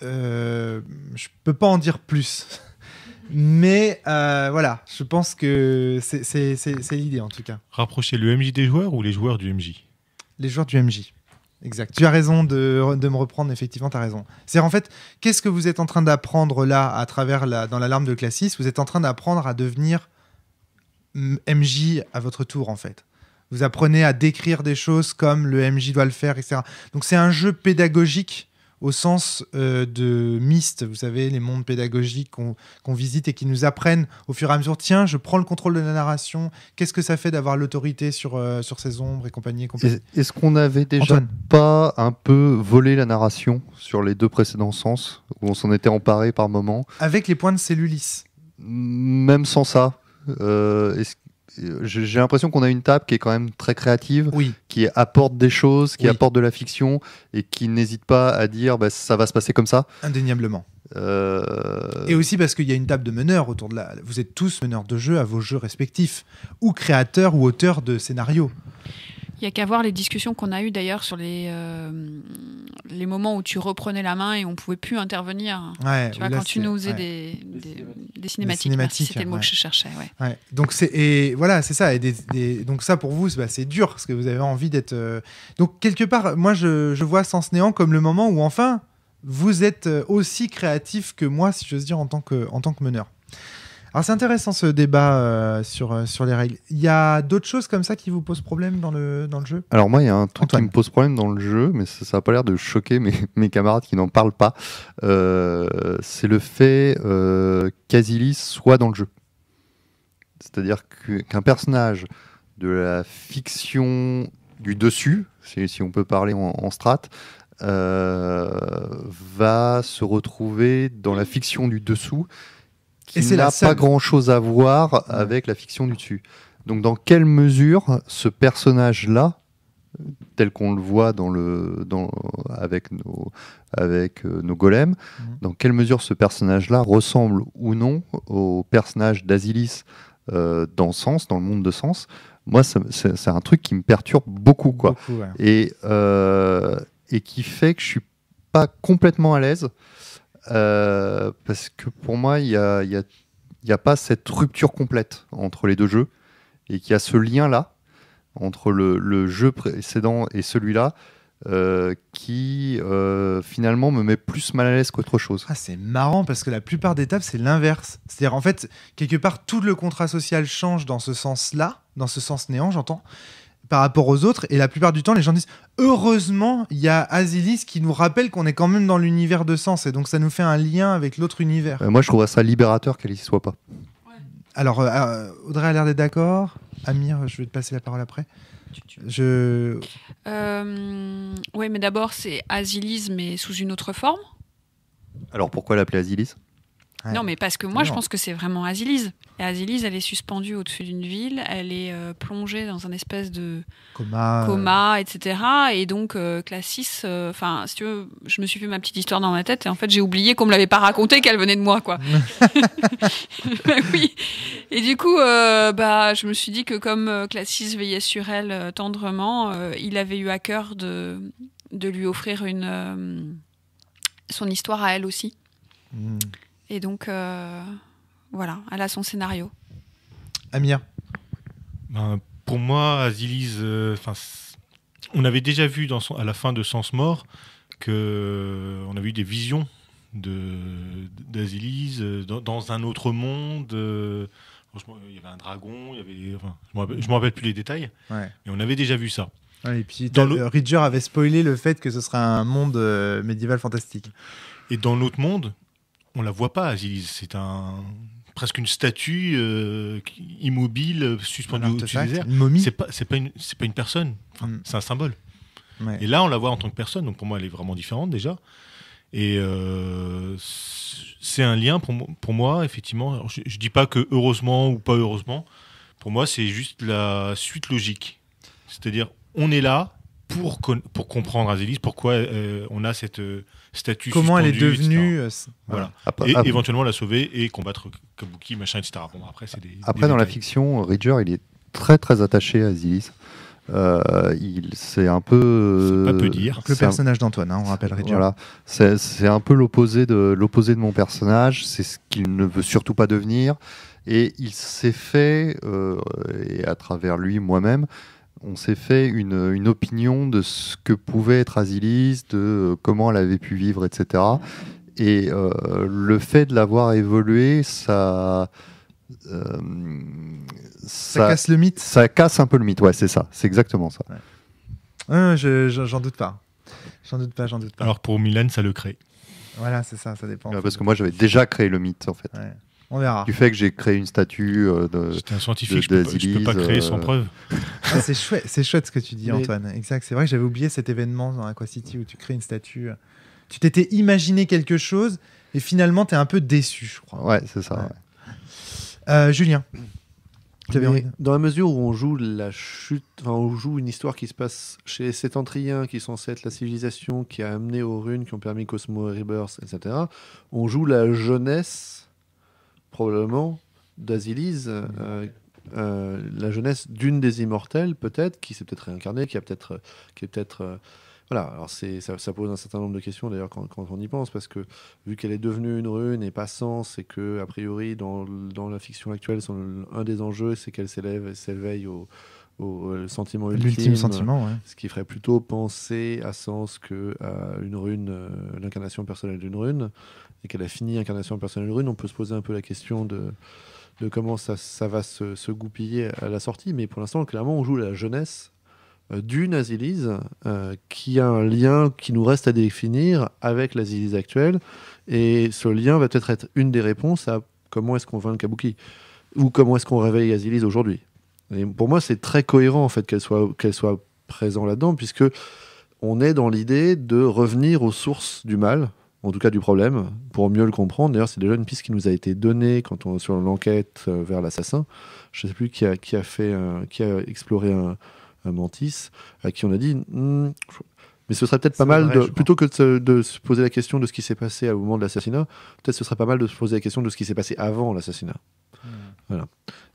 Je peux pas en dire plus, mais voilà, je pense que c'est l'idée en tout cas. Rapprocher le MJ des joueurs ou les joueurs du MJ ? Les joueurs du MJ, exact. Tu as raison de me reprendre, effectivement, tu as raison. C'est en fait, qu'est-ce que vous êtes en train d'apprendre là, à travers dans la larme de Classis ? Vous êtes en train d'apprendre à devenir MJ à votre tour, en fait. Vous apprenez à décrire des choses comme le MJ doit le faire, etc. Donc c'est un jeu pédagogique au sens de Myst, vous savez, les mondes pédagogiques qu'on visite et qui nous apprennent au fur et à mesure, tiens, je prends le contrôle de la narration, qu'est-ce que ça fait d'avoir l'autorité sur ces ombres et compagnie. Est-ce qu'on avait déjà pas un peu volé la narration sur les 2 précédents sens, où on s'en était emparé par moment ? Avec les points de cellulis. Même sans ça, j'ai l'impression qu'on a une table qui est quand même très créative, Oui. qui apporte des choses, qui Oui. apporte de la fiction et qui n'hésite pas à dire ça va se passer comme ça. Indéniablement. Et aussi parce qu'il y a une table de meneurs autour de la. Vous êtes tous meneurs de jeu à vos jeux respectifs, ou créateurs ou auteurs de scénarios. Il n'y a qu'à voir les discussions qu'on a eues d'ailleurs sur les moments où tu reprenais la main et on ne pouvait plus intervenir. Ouais, Tu vois, là, quand tu c'est- nous faisais ouais. des cinématiques. cinématiques, Merci, c'était le mot ouais. que je cherchais. Ouais. Ouais. Donc voilà, c'est ça. Donc ça pour vous, c'est dur parce que vous avez envie d'être. Donc quelque part, moi je vois Sens Néant comme le moment où enfin vous êtes aussi créatif que moi, si j'ose dire, en tant que meneur. Alors c'est intéressant ce débat sur les règles. Il y a d'autres choses comme ça qui vous posent problème dans le jeu ? Alors moi, il y a un truc Antoine. qui me pose problème dans le jeu, mais ça n'a pas l'air de choquer mes camarades qui n'en parlent pas. C'est le fait qu'Asilis soit dans le jeu. C'est-à-dire qu'un personnage de la fiction du dessus, si on peut parler en strat, va se retrouver dans la fiction du dessous, Et qui c'est la n'a seule. pas grand-chose à voir avec la fiction du dessus. Donc dans quelle mesure ce personnage-là, tel qu'on le voit avec nos golems, dans quelle mesure ce personnage-là ressemble ou non au personnage d'Asilis dans Sens, dans le monde de Sens. Moi, c'est un truc qui me perturbe beaucoup, quoi. Beaucoup, ouais. Et qui fait que je suis pas complètement à l'aise parce que pour moi, il y a pas cette rupture complète entre les deux jeux et qu'il y a ce lien-là entre le jeu précédent et celui-là qui finalement me met plus mal à l'aise qu'autre chose. Ah, c'est marrant parce que la plupart des tables, c'est l'inverse. C'est-à-dire, en fait, quelque part, tout le contrat social change dans ce sens-là, dans ce sens néant, j'entends, par rapport aux autres. Et la plupart du temps, les gens disent heureusement, il y a Asilis qui nous rappelle qu'on est quand même dans l'univers de Sens. Et donc, ça nous fait un lien avec l'autre univers. Moi, je trouverais ça libérateur qu'elle y soit pas. Alors, Audrey a l'air d'être d'accord. Amir, je vais te passer la parole après. Oui, mais d'abord, c'est Asilis, mais sous une autre forme. Alors pourquoi l'appeler Asilis ? Ouais. Non, mais parce que moi, je Non. pense que c'est vraiment Asilis. Et Asilis, elle est suspendue au-dessus d'une ville, elle est plongée dans un espèce de coma, etc. Et donc, Classis, enfin, si tu veux, je me suis fait ma petite histoire dans ma tête et en fait, j'ai oublié qu'on me l'avait pas raconté qu'elle venait de moi, quoi. Bah oui. Et du coup, je me suis dit que comme Classis veillait sur elle tendrement, il avait eu à cœur de lui offrir son histoire à elle aussi. Et donc, voilà, elle a son scénario. Amir. Pour moi, Asilis, on avait déjà vu à la fin de Sens Mort qu'on avait eu des visions d'Asilis dans un autre monde. Il y avait un dragon, je me rappelle plus les détails, Ouais. mais on avait déjà vu ça. Ouais, et puis, Dans Ridger avait spoilé le fait que ce serait un monde médiéval fantastique. Et dans l'autre monde, on la voit pas, Asilis. C'est presque une statue immobile suspendue Un au-dessus artefact, des airs. une momie. C'est pas une personne. C'est un symbole. Ouais. Et là, on la voit en tant que personne. Donc pour moi, elle est vraiment différente déjà. Et c'est un lien pour moi, effectivement. Alors, je dis pas que heureusement ou pas heureusement. Pour moi, c'est juste la suite logique. C'est-à-dire, on est là pour comprendre Asilis, pourquoi on a cette statue Comment elle est suspendue, devenue etc. Voilà. Après, Et éventuellement la sauver et combattre Kabuki, machin, etc. Bon, après, c'est des dans la détails. fiction, Ridger, il est très très attaché à Asilis. C'est un peu. C'est pas peu dire. Donc, le personnage d'Antoine, on rappelle Ridger. Voilà, c'est un peu l'opposé de mon personnage. C'est ce qu'il ne veut surtout pas devenir. Et il s'est fait, et à travers lui, moi-même, on s'est fait une opinion de ce que pouvait être Asilis, de comment elle avait pu vivre, etc. Et le fait de l'avoir évolué, ça casse le mythe. Ça casse un peu le mythe, ouais, c'est ça, c'est exactement ça. J'en doute pas. J'en doute pas. Alors pour Milan, ça le crée. Voilà, c'est ça dépend. Parce que moi, j'avais déjà créé le mythe, en fait. Ouais. On verra. Du fait que j'ai créé une statue J'étais un scientifique, je d'Asilis, peux pas créer sans preuve. Ah, c'est chouette ce que tu dis, Mais- Antoine. Exact. C'est vrai que j'avais oublié cet événement dans Aqua City où tu crées une statue. Tu t'étais imaginé quelque chose et finalement t'es un peu déçu, je crois. Ouais, c'est ça. Ouais. Ouais. Julien. Dans la mesure où on joue la chute, enfin on joue une histoire qui se passe chez les Sétentriens, qui est censée être la civilisation qui a amené aux runes, qui ont permis Cosmo Rebirth, etc. On joue la jeunesse, probablement, d'Asilis, la jeunesse d'une des immortelles, peut-être, qui s'est peut-être réincarnée, qui est peut-être voilà, alors ça pose un certain nombre de questions d'ailleurs quand on y pense, parce que vu qu'elle est devenue une rune et pas sens, et que a priori dans la fiction actuelle, un des enjeux c'est qu'elle s'éveille au sentiment ultime, l'ultime sentiment, ouais. Ce qui ferait plutôt penser à Sens que à une rune, l'incarnation personnelle d'une rune, et qu'elle a fini l'incarnation personnelle d'une rune. On peut se poser un peu la question de comment ça va se goupiller à la sortie, mais pour l'instant clairement on joue la jeunesse d'une Asilis qui a un lien qui nous reste à définir avec l'Asilis actuelle, et ce lien va peut-être être une des réponses à comment est-ce qu'on vainc le Kabuki, ou comment est-ce qu'on réveille Asilis aujourd'hui. Et pour moi c'est très cohérent en fait qu'elle soit présente là-dedans, puisque on est dans l'idée de revenir aux sources du mal, en tout cas du problème, pour mieux le comprendre. D'ailleurs c'est déjà une piste qui nous a été donnée sur l'enquête vers l'assassin. Je ne sais plus qui a exploré un Mantis, à qui on a dit mais ce serait peut-être pas mal, plutôt que de se poser la question de ce qui s'est passé au moment de l'assassinat, peut-être ce serait pas mal de se poser la question de ce qui s'est passé avant l'assassinat. Voilà.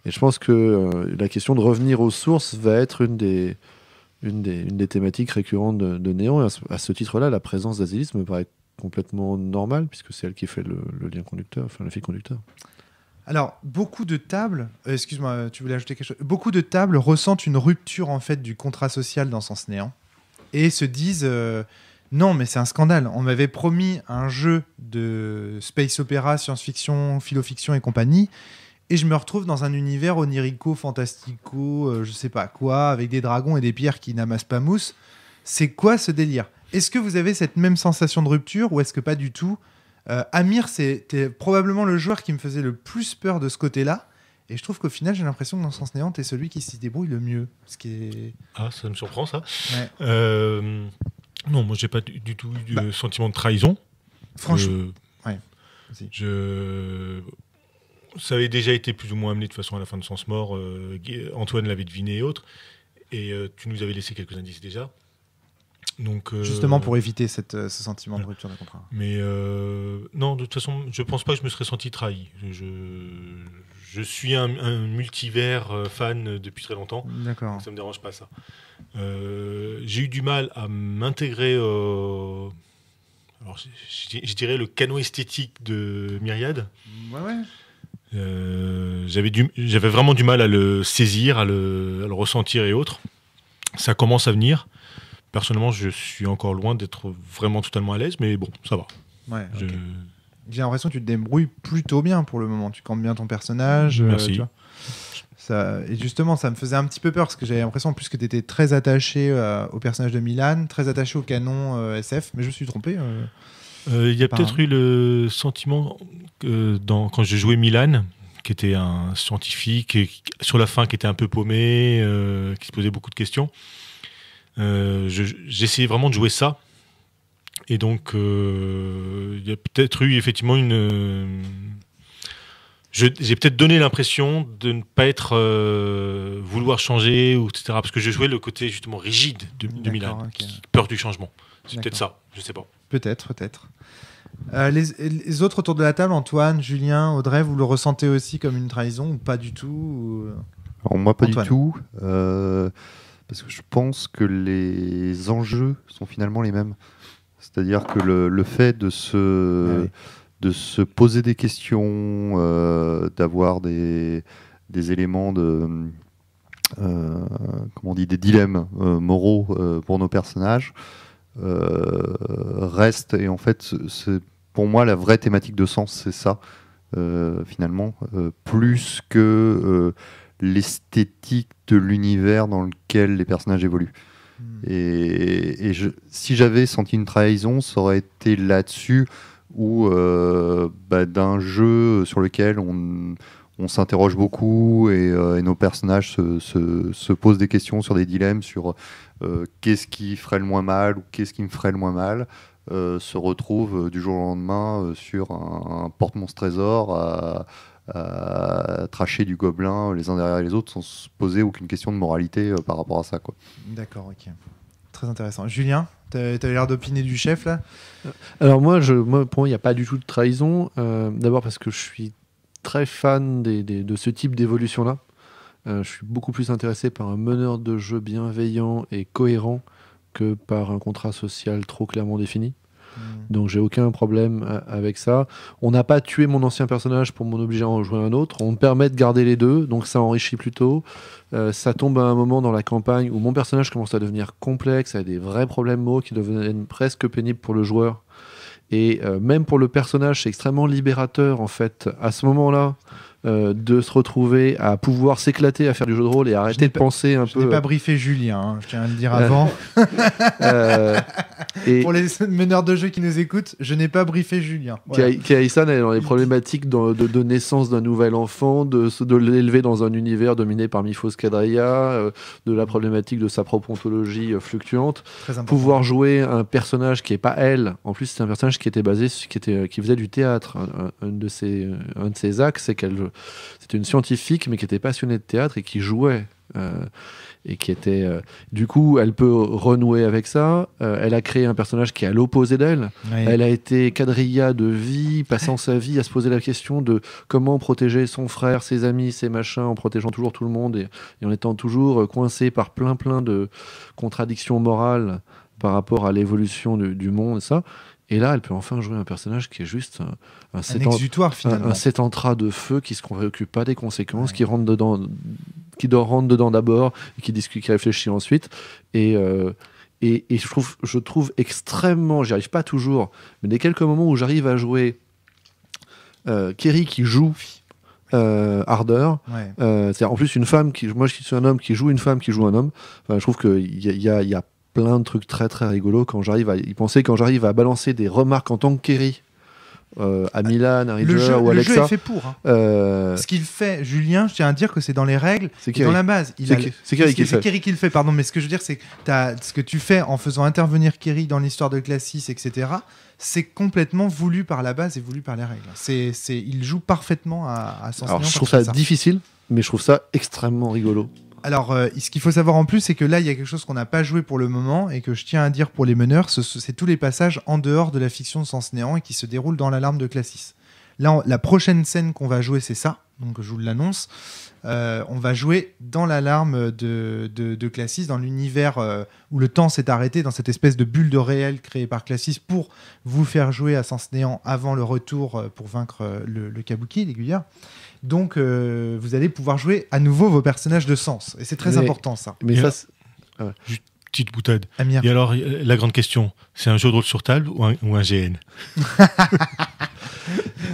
Et je pense que la question de revenir aux sources va être une des thématiques récurrentes de Néant, et à ce titre-là, la présence d'Asilis me paraît complètement normale, puisque c'est elle qui fait le lien conducteur, enfin le fil conducteur. Alors, beaucoup de tables, excuse-moi, tu voulais ajouter quelque chose. Beaucoup de tables ressentent une rupture en fait du contrat social dans Sens Néant et se disent non, mais c'est un scandale. On m'avait promis un jeu de space opéra, science-fiction, philo-fiction et compagnie, et je me retrouve dans un univers onirico, fantastico, je sais pas quoi, avec des dragons et des pierres qui n'amassent pas mousse. C'est quoi ce délire ? Est-ce que vous avez cette même sensation de rupture, ou est-ce que pas du tout ? Amir, c'était probablement le joueur qui me faisait le plus peur de ce côté-là. Et je trouve qu'au final, j'ai l'impression que dans Sens Néant, t'es celui qui s'y débrouille le mieux. Ce qui est... Ah, ça me surprend, ça. Ouais. Non, moi, j'ai pas du tout eu de sentiment de trahison. Franchement. Ouais. Ça avait déjà été plus ou moins amené de toute façon à la fin de Sens Mort. Antoine l'avait deviné et autres. Et tu nous avais laissé quelques indices déjà. Donc, justement pour éviter ce sentiment de rupture de contrat. Mais non, de toute façon, je pense pas que je me serais senti trahi. Je suis un multivers fan depuis très longtemps. D'accord. Ça me dérange pas, ça. J'ai eu du mal à m'intégrer. Alors, je dirais le canon esthétique de Myriad. Ouais. J'avais vraiment du mal à le saisir, à le ressentir et autres. Ça commence à venir. Personnellement, je suis encore loin d'être vraiment totalement à l'aise, mais bon, ça va. Ouais, okay. J'ai l'impression que tu te débrouilles plutôt bien pour le moment. Tu campes bien ton personnage. Merci. Tu vois. Et justement, ça me faisait un petit peu peur, parce que j'avais l'impression en plus que tu étais très attaché au personnage de Milan, très attaché au canon SF, mais je me suis trompé. Il y a peut-être eu le sentiment que quand j'ai joué Milan, qui était un scientifique, et sur la fin qui était un peu paumé, qui se posait beaucoup de questions. J'essayais vraiment de jouer ça, et donc il y a peut-être eu effectivement j'ai peut-être donné l'impression de ne pas être vouloir changer, ou etc., parce que je jouais le côté justement rigide de Milan, okay. Peur du changement. C'est peut-être ça, je sais pas. Peut-être. Les autres autour de la table, Antoine, Julien, Audrey, vous le ressentez aussi comme une trahison ou pas du tout Alors moi pas Antoine. Du tout. Parce que je pense que les enjeux sont finalement les mêmes. C'est-à-dire que le fait de se poser des questions, d'avoir des éléments des dilemmes moraux pour nos personnages, reste. Et en fait, c'est pour moi la vraie thématique de Sens, c'est ça, finalement, plus que l'esthétique de l'univers dans lequel les personnages évoluent. Et si j'avais senti une trahison, ça aurait été là-dessus, ou d'un jeu sur lequel on s'interroge beaucoup, et nos personnages se posent des questions sur des dilemmes sur qu'est-ce qui ferait le moins mal ou qu'est-ce qui me ferait le moins mal, se retrouvent du jour au lendemain sur un porte-monstre trésor tracher du gobelin les uns derrière les autres sans se poser aucune question de moralité par rapport à ça, quoi. D'accord, ok. Très intéressant. Julien, t'avais l'air d'opiner du chef là. Alors moi, pour moi, il n'y a pas du tout de trahison. D'abord parce que je suis très fan de ce type d'évolution-là. Je suis beaucoup plus intéressé par un meneur de jeu bienveillant et cohérent que par un contrat social trop clairement défini. Donc j'ai aucun problème avec ça. On n'a pas tué mon ancien personnage pour m'obliger à en jouer un autre. On me permet de garder les deux, donc ça enrichit plutôt. Ça tombe à un moment dans la campagne où mon personnage commence à devenir complexe, a des vrais problèmes mots qui deviennent presque pénibles pour le joueur. Et même pour le personnage, c'est extrêmement libérateur en fait. À ce moment-là, de se retrouver à pouvoir s'éclater à faire du jeu de rôle et arrêter de penser un peu. Je n'ai pas briefé Julien, hein, je tiens à le dire avant. Pour les meneurs de jeu qui nous écoutent, je n'ai pas briefé Julien. Voilà. Kaisan est dans les problématiques de naissance d'un nouvel enfant, de l'élever dans un univers dominé par Mifos Kadria, de la problématique de sa propre ontologie fluctuante. Pouvoir jouer un personnage qui n'est pas elle. En plus, c'est un personnage qui était basé, qui faisait du théâtre. Un de ses axes, c'est qu'elle c'était une scientifique mais qui était passionnée de théâtre et qui jouait et qui était du coup elle peut renouer avec ça. Elle a créé un personnage qui est à l'opposé d'elle. Oui. Elle a été quadrilla de vie, passant sa vie à se poser la question de comment protéger son frère, ses amis, ses machins, en protégeant toujours tout le monde et en étant toujours coincée par plein de contradictions morales par rapport à l'évolution du monde et ça. Et là, elle peut enfin jouer un personnage qui est juste un exutoire, finalement. Un sétantra de feu qui ne se préoccupe pas des conséquences, qui rentre dedans, qui rentre dedans d'abord, et qui discute, qui réfléchit ensuite. Et je trouve extrêmement, j'y arrive pas toujours, mais dès quelques moments où j'arrive à jouer Kerry qui joue Ardeur, c'est en plus une femme moi je suis un homme qui joue une femme qui joue un homme. Enfin, je trouve qu'il y a plein de trucs très très rigolos quand j'arrive à y penser, quand j'arrive à balancer des remarques en tant que Kerry à Milan, à Ridger ou Alexa. Le jeu est fait pour. Hein. Ce qu'il fait, Julien, je tiens à dire que c'est dans les règles, c'est dans la base. C'est Kerry qui le fait, pardon. Mais ce que je veux dire, c'est que ce que tu fais en faisant intervenir Kerry dans l'histoire de Classis, etc., c'est complètement voulu par la base et voulu par les règles. Il joue parfaitement à son. Alors, je trouve ça difficile, mais je trouve ça extrêmement rigolo. Alors, ce qu'il faut savoir en plus, c'est que là, il y a quelque chose qu'on n'a pas joué pour le moment et que je tiens à dire pour les meneurs, c'est tous les passages en dehors de la fiction de Sens Néant et qui se déroulent dans l'alarme de Classis. Là, la prochaine scène qu'on va jouer, c'est ça, donc je vous l'annonce. On va jouer dans l'alarme de Classis, dans l'univers où le temps s'est arrêté, dans cette espèce de bulle de réel créée par Classis pour vous faire jouer à Sens Néant avant le retour pour vaincre le Kabuki, l'aiguilleur. Donc, vous allez pouvoir jouer à nouveau vos personnages de sens. Et c'est très important, ça. Mais ça, petite boutade. Amir. Et alors, la grande question, c'est un jeu de rôle sur table ou un GN?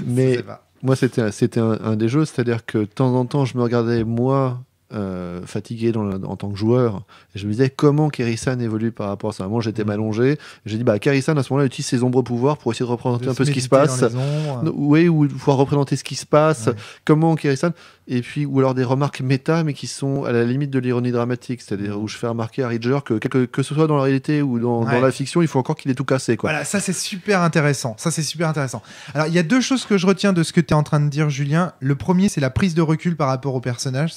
Mais moi, c'était un des jeux, c'est-à-dire que de temps en temps, je me regardais, moi, fatigué en tant que joueur, et je me disais comment Kerry-san évolue par rapport à ça. Moi, j'étais m'allongé, j'ai dit Kerry-san à ce moment-là utilise ses ombres pouvoirs pour essayer de représenter un peu ce qui se passe, oui, ou pouvoir représenter ce qui se passe, comment Kerry-san, et puis ou alors des remarques méta mais qui sont à la limite de l'ironie dramatique, c'est-à-dire où je fais remarquer à Ridger que ce soit dans la réalité ou dans la fiction, il faut encore qu'il ait tout cassé, quoi. Voilà, ça c'est super intéressant. Alors il y a deux choses que je retiens de ce que tu es en train de dire, Julien. Le premier, c'est la prise de recul par rapport au personnage.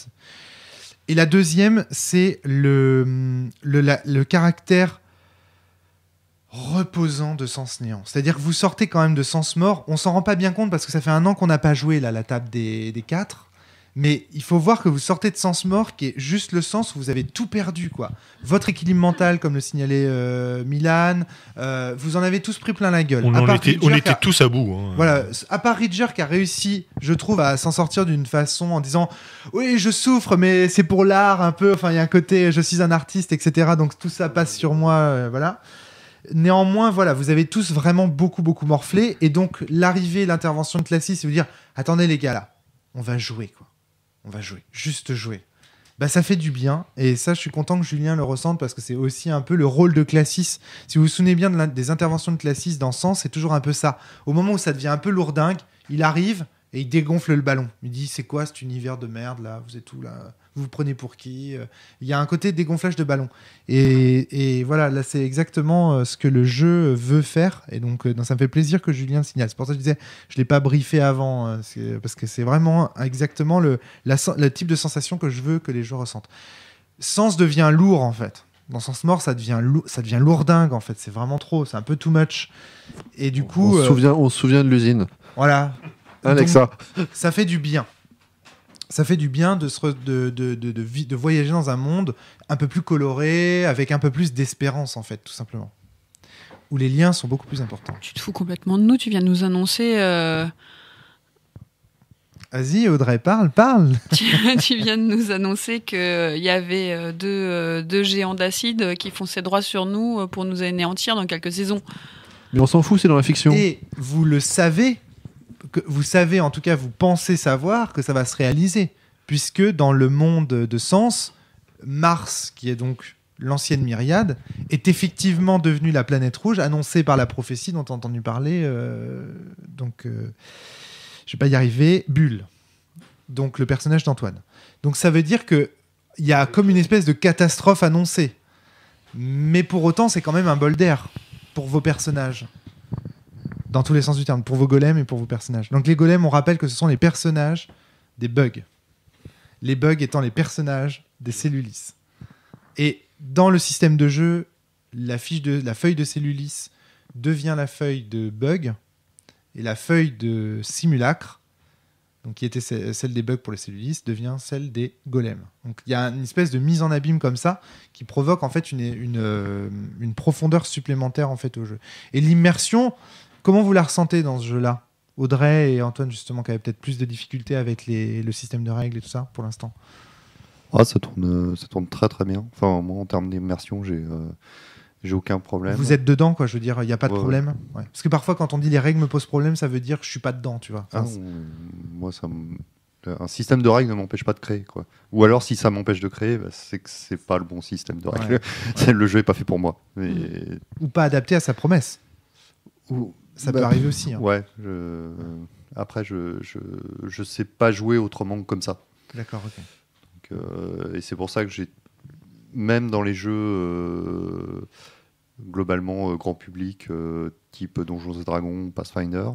Et la deuxième, c'est le caractère reposant de Sens Néant. C'est-à-dire que vous sortez quand même de Sens Mort. On s'en rend pas bien compte parce que ça fait 1 an qu'on n'a pas joué là, la table des 4. Mais il faut voir que vous sortez de Sens Mort, qui est juste le sens où vous avez tout perdu, quoi. Votre équilibre mental, comme le signalait Milan, vous en avez tous pris plein la gueule. On était tous à bout. Hein. Voilà, à part Ridger qui a réussi, je trouve, à s'en sortir d'une façon en disant « Oui, je souffre, mais c'est pour l'art un peu. Enfin, il y a un côté « Je suis un artiste, etc. » Donc tout ça passe sur moi, voilà. Néanmoins, voilà, vous avez tous vraiment beaucoup morflé. Et donc, l'intervention de Classis, c'est vous dire « Attendez les gars, là, on va jouer, quoi. On va jouer, juste jouer. » Ça fait du bien. Et ça, je suis content que Julien le ressente parce que c'est aussi un peu le rôle de Classis. Si vous vous souvenez bien des interventions de Classis dans Sens, c'est toujours un peu ça. Au moment où ça devient un peu lourdingue, il arrive et il dégonfle le ballon. Il dit c'est quoi cet univers de merde là, vous êtes où là, vous vous prenez pour qui? Il y a un côté dégonflage de ballon et voilà, là c'est exactement ce que le jeu veut faire et donc ça me fait plaisir que Julien le signale. C'est pour ça que je disais je l'ai pas briefé avant parce que c'est vraiment exactement le type de sensation que je veux que les joueurs ressentent. Sens devient lourd en fait. Dans Sens Mort, ça devient lourdingue en fait. C'est vraiment trop, c'est un peu too much. Et du coup, on se souvient de l'usine. Voilà. Alexa. Donc, ça fait du bien. Ça fait du bien de voyager dans un monde un peu plus coloré, avec un peu plus d'espérance en fait, tout simplement. Où les liens sont beaucoup plus importants. Tu te fous complètement de nous. Tu viens de nous annoncer. Vas-y, Audrey, parle. Tu viens de nous annoncer qu'il y avait deux géants d'acide qui fonçaient droit sur nous pour nous anéantir dans quelques saisons. Mais on s'en fout, c'est dans la fiction. Et vous le savez, en tout cas, vous pensez savoir que ça va se réaliser. Puisque dans le monde de Sens, Mars, qui est donc l'ancienne Myriade, est effectivement devenue la planète rouge, annoncée par la prophétie dont on a entendu parler. Je vais pas y arriver, Bulle, donc le personnage d'Antoine. Donc ça veut dire qu'il y a comme une espèce de catastrophe annoncée. Mais pour autant, c'est quand même un bol d'air pour vos personnages. Dans tous les sens du terme, pour vos golems et pour vos personnages. Donc les golems, on rappelle que ce sont les personnages des bugs. Les bugs étant les personnages des Cellulis. Et dans le système de jeu, la feuille de Cellulis devient la feuille de bug. Et la feuille de simulacre, donc qui était celle des bugs pour les Cellulis, devient celle des golems. Donc il y a une espèce de mise en abîme comme ça qui provoque en fait une profondeur supplémentaire en fait au jeu. Et l'immersion, comment vous la ressentez dans ce jeu-là, Audrey et Antoine justement, qui avaient peut-être plus de difficultés avec le système de règles et tout ça pour l'instant? Ça tourne très très bien. Enfin moi en termes d'immersion, j'ai aucun problème. Vous êtes dedans, quoi, je veux dire, il n'y a pas de Ouais. problème. Ouais. Parce que parfois, quand on dit les règles me posent problème, ça veut dire que je suis pas dedans, tu vois. Enfin, Moi, un système de règles ne m'empêche pas de créer, quoi. Ou alors, si ça m'empêche de créer, c'est que c'est pas le bon système de règles. Ouais. Le jeu est pas fait pour moi. Mais... Ou pas adapté à sa promesse. Ça peut arriver aussi. Hein. Ouais. Après, je sais pas jouer autrement que comme ça. D'accord, ok. Donc, et c'est pour ça que j'ai, même dans les jeux globalement grand public, type Donjons et Dragons, Pathfinder,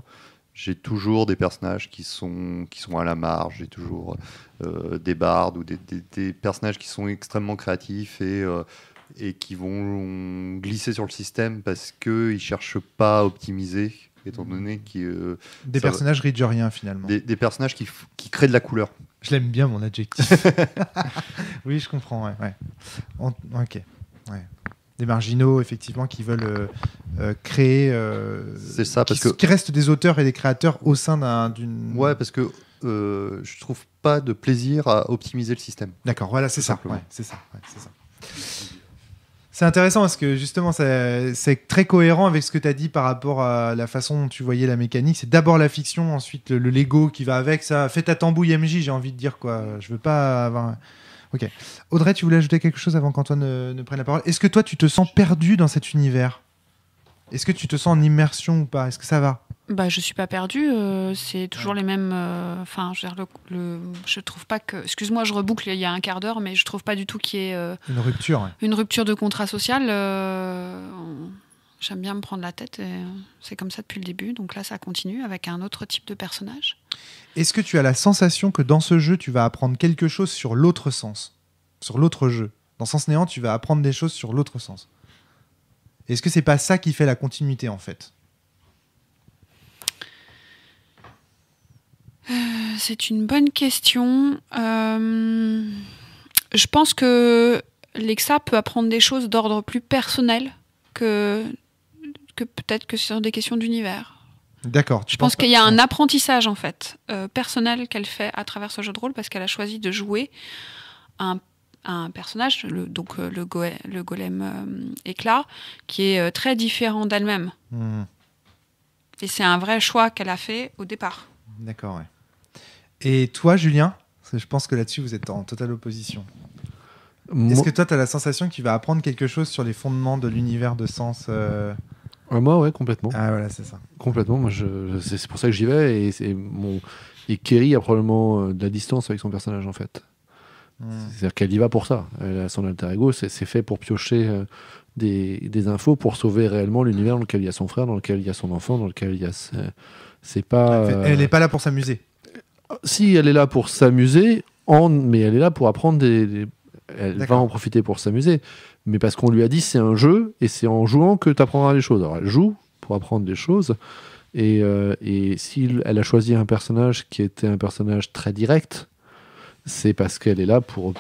j'ai toujours des personnages qui sont à la marge, j'ai toujours des bardes ou des personnages qui sont extrêmement créatifs et qui vont glisser sur le système parce qu'ils ne cherchent pas à optimiser, étant donné qu'ils... Des personnages ridgeriens, finalement. Des personnages qui créent de la couleur. Je l'aime bien, mon adjectif. Oui, je comprends, ouais. Ok, ouais. Des marginaux, effectivement, qui veulent créer... C'est ça, parce que... Qui restent des auteurs et des créateurs au sein d'une... Ouais, parce que je trouve pas de plaisir à optimiser le système. D'accord, voilà, c'est ça. Simplement. Ouais, c'est ça. C'est intéressant parce que justement, c'est très cohérent avec ce que tu as dit par rapport à la façon dont tu voyais la mécanique. C'est d'abord la fiction, ensuite le Lego qui va avec. Ça fait ta tambouille MJ, j'ai envie de dire, quoi. Je veux pas avoir... Ok. Audrey, tu voulais ajouter quelque chose avant qu'Antoine ne prenne la parole? Est-ce que toi, tu te sens perdu dans cet univers? Est-ce que tu te sens en immersion ou pas? Est-ce que ça va? Je suis pas perdue, c'est toujours les mêmes. Enfin, je trouve pas que. Excuse-moi, je reboucle il y a un quart d'heure, mais je trouve pas du tout qu'il y ait une rupture. Ouais. Une rupture de contrat social. J'aime bien me prendre la tête et c'est comme ça depuis le début. Donc là, ça continue avec un autre type de personnage. Est-ce que tu as la sensation que dans ce jeu, tu vas apprendre quelque chose sur l'autre sens, sur l'autre jeu? Dans Sens Néant, tu vas apprendre des choses sur l'autre sens. Est-ce que c'est pas ça qui fait la continuité en fait? C'est une bonne question. Je pense que Lexa peut apprendre des choses d'ordre plus personnel que peut-être que sur des questions d'univers. D'accord. Je pense qu'il y a un apprentissage en fait personnel qu'elle fait à travers ce jeu de rôle parce qu'elle a choisi de jouer un personnage, le golem éclat, qui est très différent d'elle-même. Et c'est un vrai choix qu'elle a fait au départ. D'accord, ouais. Et toi, Julien, je pense que là-dessus, vous êtes en totale opposition. Est-ce que toi, tu as la sensation que tu vas apprendre quelque chose sur les fondements de l'univers de Sens Moi, ouais, complètement. Ah voilà, c'est ça. Complètement. Moi, c'est pour ça que j'y vais. Et Kerry a probablement de la distance avec son personnage, en fait. C'est-à-dire qu'elle y va pour ça. Elle a son alter ego, c'est fait pour piocher des infos pour sauver réellement l'univers dans lequel il y a son frère, dans lequel il y a son enfant, dans lequel il y a. C'est pas. Elle n'est pas là pour s'amuser. Si, elle est là pour s'amuser, mais elle est là pour apprendre elle va en profiter pour s'amuser. Mais parce qu'on lui a dit c'est un jeu et c'est en jouant que tu apprendras les choses. Alors elle joue pour apprendre des choses. Et si elle a choisi un personnage qui était un personnage très direct, c'est parce qu'elle est là pour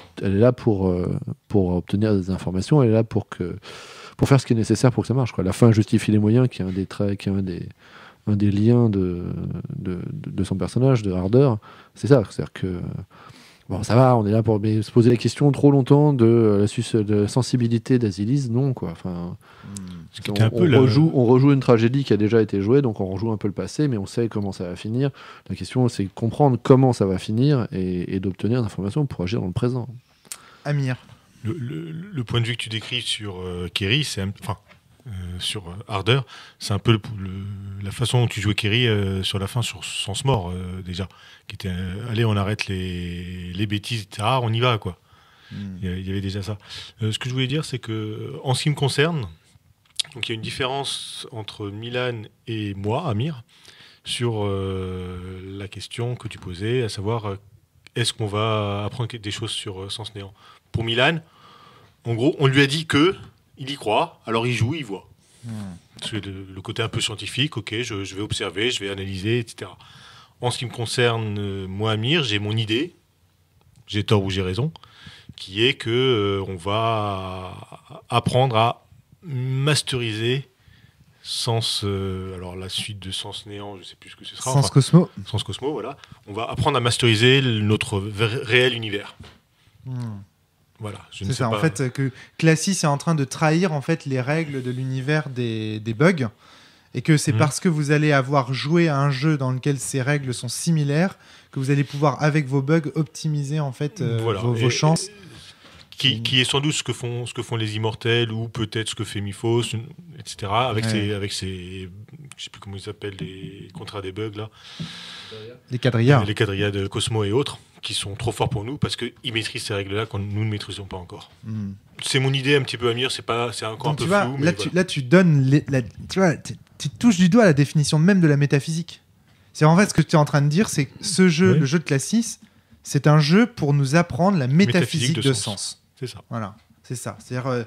obtenir des informations. Elle est là pour faire ce qui est nécessaire pour que ça marche, quoi. La fin justifie les moyens, qui est un des liens de son personnage, de Harder. C'est ça. C'est-à-dire que bon, ça va, on est là pour se poser la question trop longtemps de la sensibilité d'Azilis, non, quoi. Enfin, on rejoue une tragédie qui a déjà été jouée, donc on rejoue un peu le passé, mais on sait comment ça va finir. La question, c'est de comprendre comment ça va finir et d'obtenir des informations pour agir dans le présent. Amir. Le point de vue que tu décris sur Kerry, sur Harder, c'est un peu la façon dont tu jouais Kerry sur la fin, sur Sens Mort, déjà, qui était allez, on arrête les bêtises, etc., on y va, quoi. Il y avait déjà ça. Ce que je voulais dire, c'est que en ce qui me concerne, donc il y a une différence entre Milan et moi, Amir, sur la question que tu posais, à savoir est-ce qu'on va apprendre des choses sur Sens Néant. Pour Milan, en gros, on lui a dit que il y croit, alors il joue, il voit. C'est le côté un peu scientifique, ok, je vais observer, je vais analyser, etc. En ce qui me concerne, moi, Amir, j'ai mon idée, j'ai tort ou j'ai raison, qui est que on va apprendre à masteriser alors la suite de Sens Néant, je ne sais plus ce que ce sera. Sens Cosmo. Sens Cosmo, voilà. On va apprendre à masteriser notre réel univers. Voilà, c'est ça, en fait, que Classis est en train de trahir en fait les règles de l'univers des bugs, et que c'est parce que vous allez avoir joué à un jeu dans lequel ces règles sont similaires que vous allez pouvoir, avec vos bugs, optimiser en fait vos chances. Qui est sans doute ce que font les Immortels, ou peut-être ce que fait Myphos, etc. Avec ses je sais plus comment ils s'appellent, les contrats des bugs là. Les quadrillards. Les quadrillards de Cosmo et autres, qui sont trop forts pour nous parce qu'ils maîtrisent ces règles-là quand nous ne maîtrisons pas encore. C'est mon idée un petit peu, Amir, c'est encore donc, un peu flou. Là, tu donnes, tu vois, tu touches du doigt la définition même de la métaphysique. C'est en fait ce que tu es en train de dire, c'est que ce jeu, le jeu de Classis, c'est un jeu pour nous apprendre la métaphysique de sens. C'est ça. Voilà, c'est ça. C'est-à-dire,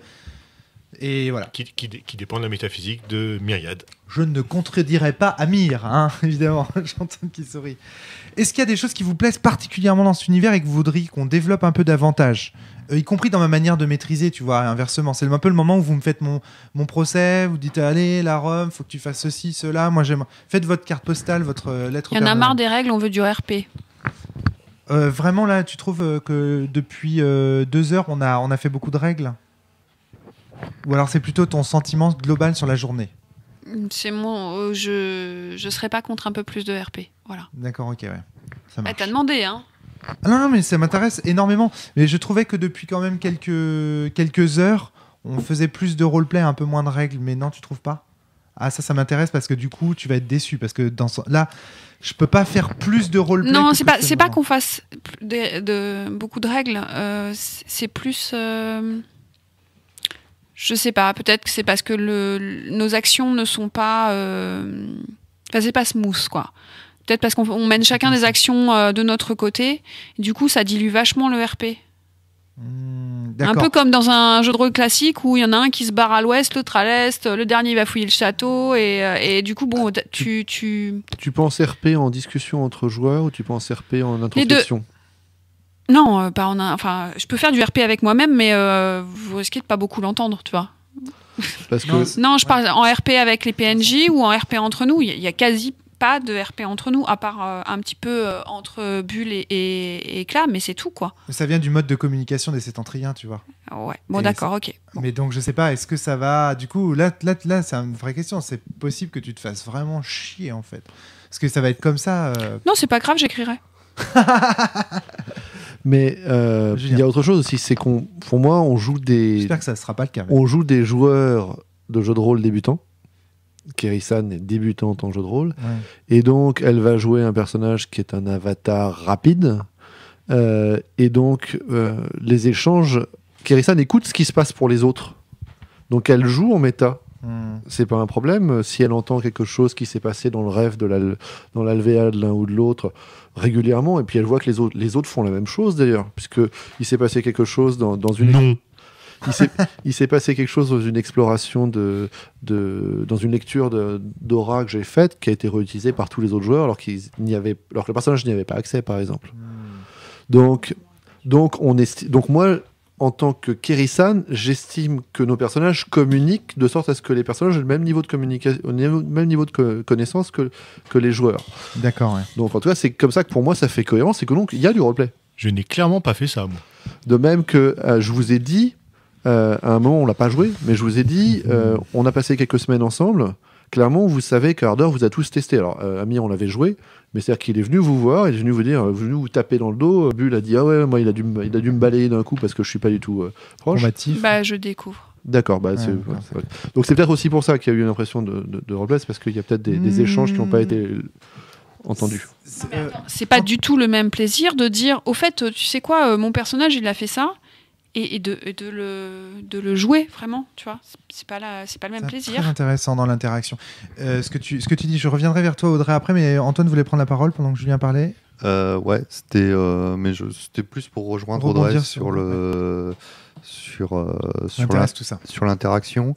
et voilà. Qui dépend de la métaphysique de Myriade. Je ne contredirai pas Amir, hein, évidemment. J'entends qu'il sourit. Est-ce qu'il y a des choses qui vous plaisent particulièrement dans cet univers et que vous voudriez qu'on développe un peu davantage, y compris dans ma manière de maîtriser, tu vois, inversement. C'est un peu le moment où vous me faites mon procès, vous dites allez, la Rome, faut que tu fasses ceci, cela. Moi, j'aime. Faites votre carte postale, votre lettre. Il y en a marre des règles, on veut du RP. Vraiment, là, tu trouves que depuis 2 heures, on a fait beaucoup de règles? Ou alors c'est plutôt ton sentiment global sur la journée? C'est je serais pas contre un peu plus de RP. Voilà. D'accord, ok, ouais. Ça marche. T'as demandé, hein? Ah non, mais ça m'intéresse énormément. Mais je trouvais que depuis quand même quelques heures, on faisait plus de roleplay, un peu moins de règles. Mais non, tu trouves pas? Ah, ça m'intéresse parce que du coup, tu vas être déçu. Parce que là, je peux pas faire plus de roleplay. Non, c'est pas qu'on fasse beaucoup de règles. C'est plus... je sais pas, peut-être que c'est parce que nos actions ne sont pas... c'est pas smooth, quoi. Peut-être parce qu'on mène chacun des actions de notre côté. Du coup, ça dilue vachement le RP. Un peu comme dans un jeu de rôle classique où il y en a un qui se barre à l'ouest, l'autre à l'est, le dernier va fouiller le château, et du coup, bon, tu penses RP en discussion entre joueurs ou tu penses RP en introspection? Non, je peux faire du RP avec moi-même, mais vous risquez de pas beaucoup l'entendre, tu vois. Parce que... Non, je parle en RP avec les PNJ ou en RP entre nous. Il y a quasi pas de RP entre nous, à part un petit peu entre Bulle et Cla, mais c'est tout, quoi. Ça vient du mode de communication des Septentriens, tu vois. Ouais, bon, d'accord, ok. Bon. Mais donc, je sais pas, est-ce que ça va... Du coup, là c'est une vraie question. C'est possible que tu te fasses vraiment chier, en fait. Parce que ça va être comme ça... Non, c'est pas grave, j'écrirai. Mais il y a autre chose aussi, c'est pour moi, on joue des... J'espère que ça ne sera pas le cas. On joue des joueurs de jeux de rôle débutants. Keri-san est débutante en jeu de rôle, et donc elle va jouer un personnage qui est un avatar rapide, et donc les échanges, Keri-san écoute ce qui se passe pour les autres, donc elle joue en méta. C'est pas un problème si elle entend quelque chose qui s'est passé dans le rêve dans l'alvéa de l'un ou de l'autre régulièrement, et puis elle voit que les autres font la même chose d'ailleurs, puisque il s'est passé quelque chose dans une... Non. Il s'est passé quelque chose dans une exploration dans une lecture d'aura que j'ai faite, qui a été réutilisée par tous les autres joueurs alors que le personnage n'y avait pas accès, par exemple. Donc moi, en tant que Keri-san, j'estime que nos personnages communiquent de sorte à ce que les personnages aient le même niveau de communication, même niveau de connaissance que les joueurs. D'accord. Ouais. Donc en tout cas, c'est comme ça que pour moi ça fait cohérence, c'est que donc il y a du roleplay. Je n'ai clairement pas fait ça, moi. De même que je vous ai dit, à un moment on l'a pas joué, mais je vous ai dit, on a passé quelques semaines ensemble. Clairement, vous savez qu'Ardeur vous a tous testé. Alors, Ami, on l'avait joué, mais c'est-à-dire qu'il est venu vous voir, il est venu vous dire, venu vous taper dans le dos. Bull a dit, ah ouais, moi, il a dû me balayer d'un coup parce que je suis pas du tout proche. Combatif. Bah, je découvre. D'accord, c'est vrai. Donc c'est peut-être aussi pour ça qu'il y a eu une impression de roleplay, c'est parce qu'il y a peut-être des échanges qui n'ont pas été entendus. C'est pas du tout le même plaisir de dire, au fait, tu sais quoi, mon personnage, il a fait ça. Et de le jouer vraiment, tu vois, c'est pas le même plaisir. Très intéressant dans l'interaction. Ce que tu dis, je reviendrai vers toi Audrey après, mais Antoine voulait prendre la parole pendant que Julien parlait. Ouais, c'était plus pour rejoindre Audrey sur l'interaction,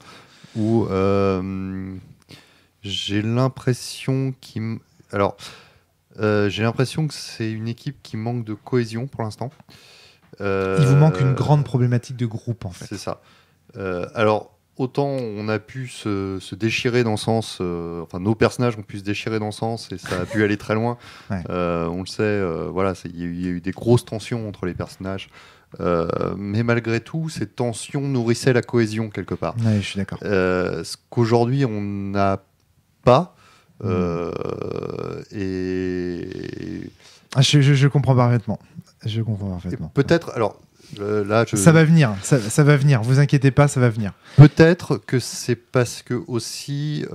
où j'ai l'impression que c'est une équipe qui manque de cohésion pour l'instant. Il vous manque une grande problématique de groupe, en fait. C'est ça. Alors, autant on a pu se déchirer dans le sens... nos personnages ont pu se déchirer dans le sens, et ça a pu aller très loin. Ouais. On le sait, il y a eu des grosses tensions entre les personnages. Mais malgré tout, ces tensions nourrissaient la cohésion, quelque part. Ouais, je suis d'accord. Ce qu'aujourd'hui, on n'a pas. Je comprends parfaitement. Je comprends parfaitement. Peut-être, alors là, ça va venir, ça va venir. Vous inquiétez pas, ça va venir. Peut-être que c'est parce que aussi